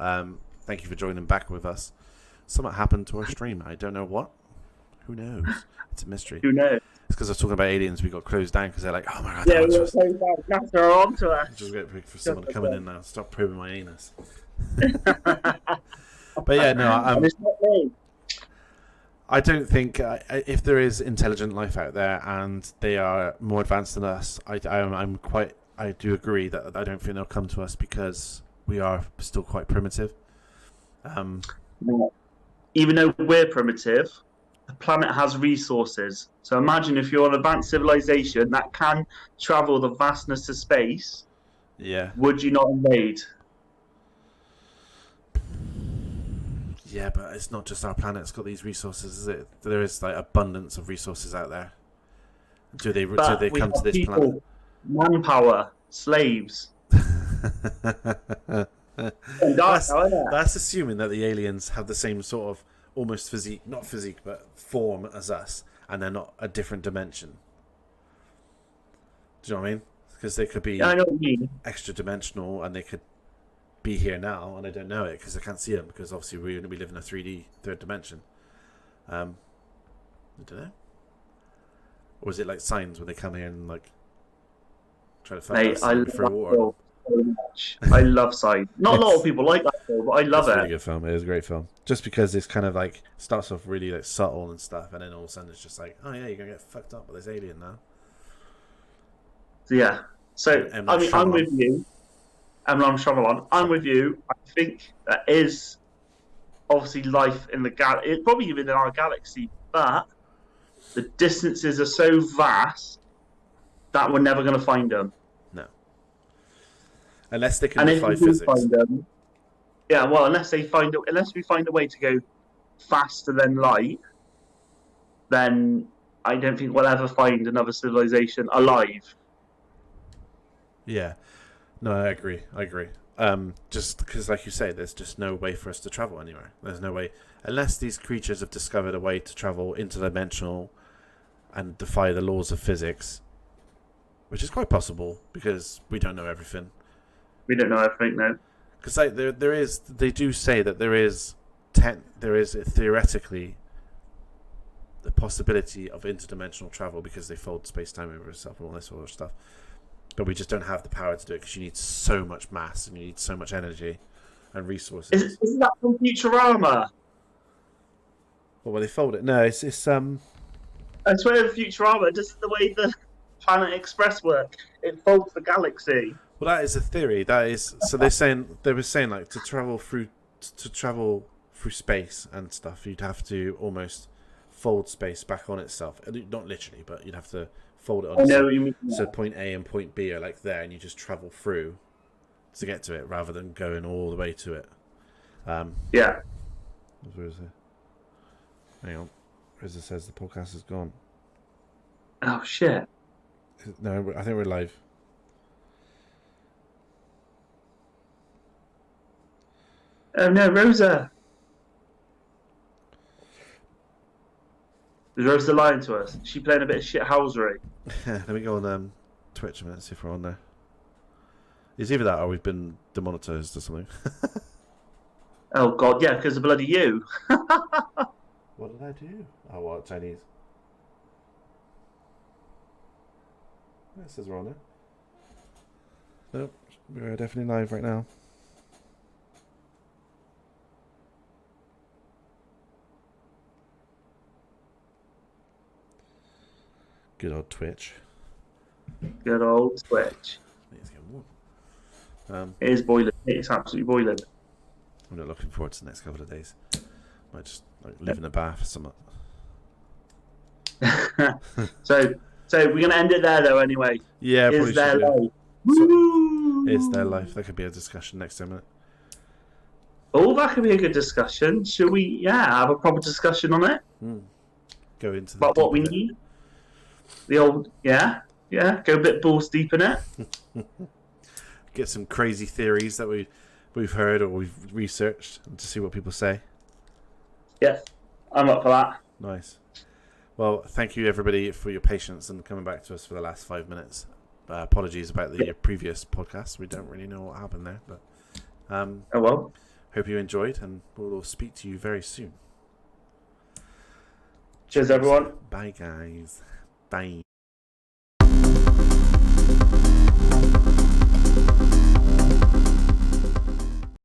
Thank you for joining back with us. Something happened to our stream. I don't know what. Who knows? It's a mystery. Who knows? It's because I was talking about aliens. We got closed down because they're like, oh my god. Yeah, we were closed down. NASA are on to us. Just wait for someone to come in now. Stop probing my anus. But yeah, no. It's not me. I don't think if there is intelligent life out there and they are more advanced than us, I do agree that I don't think they'll come to us because we are still quite primitive. Even though we're primitive, the planet has resources. So imagine if you're an advanced civilization that can travel the vastness of space. Yeah. Would you not invade? Yeah, but it's not just our planet. It's got these resources, is it? There is like abundance of resources out there. Do they come to this planet? Manpower, slaves. That's assuming that the aliens have the same sort of almost not physique, but form as us, and they're not a different dimension. Do you know what I mean? Because they could be I know what you mean. Extra dimensional, and they could be here now, and I don't know it because I can't see them, because obviously we live in a 3D third dimension. I don't know. Or is it like signs when they come here and like try to find us through water? So much. I love Signs. Not a lot of people like that film, but I love it. It's a really good film. It is a great film. Just because it's kind of like starts off really like subtle and stuff, and then all of a sudden it's just like, oh yeah, you're gonna get fucked up by this alien now. Yeah. So I mean, I'm with you. I'm with you. I think there is obviously life in the galaxy. Probably even in our galaxy, but the distances are so vast that we're never going to find them. Unless they can defy physics. Find them, unless we find a way to go faster than light, then I don't think we'll ever find another civilization alive. Yeah. No, I agree. Just because, like you say, there's just no way for us to travel anywhere. There's no way. Unless these creatures have discovered a way to travel interdimensional and defy the laws of physics, which is quite possible because we don't know everything. We don't know everything, no. Because they do say that there is theoretically the possibility of interdimensional travel because they fold space-time over itself and all this sort of stuff. But we just don't have the power to do it because you need so much mass and you need so much energy and resources. Isn't that from Futurama? Well, when they fold it, no, it's I swear, Futurama, just the way the Planet Express work, it folds the galaxy. Well, that is a theory. They were saying like to travel through space and stuff, you'd have to almost fold space back on itself. Not literally, but you'd have to fold it on itself. What you mean. So point A and point B are like there, and you just travel through to get to it rather than going all the way to it. Yeah. What was I? Hang on. Rosa says the podcast is gone. Oh shit! No, I think we're live. Oh no, Rosa! Is Rosa lying to us? Is she playing a bit of shithousery? Let me go on Twitch a minute, see if we're on there. It's either that or we've been demonetized or something. Oh god, yeah, because of bloody you. What did I do? Oh, what? Chinese. Yeah, it says we're on there. Nope, we're definitely live right now. Good old Twitch. Good old Twitch. It's getting warm. It is boiling. It's absolutely boiling. I'm not looking forward to the next couple of days. Might just live in a bath or something. So we're gonna end it there though. Anyway, Yeah, is their life? Is their life? That could be a discussion next time. Oh, that could be a good discussion. Should we? Yeah, have a proper discussion on it. Go into about what we need. The old, yeah, go a bit balls deep in it. Get some crazy theories that we've heard or we've researched and to see what people say. Yeah, I'm up for that. Nice. Well, thank you everybody for your patience and coming back to us for the last 5 minutes. Apologies about the previous podcast. We don't really know what happened there, but oh well. Hope you enjoyed, and we'll speak to you very soon. Cheers everyone. Bye guys. Bye.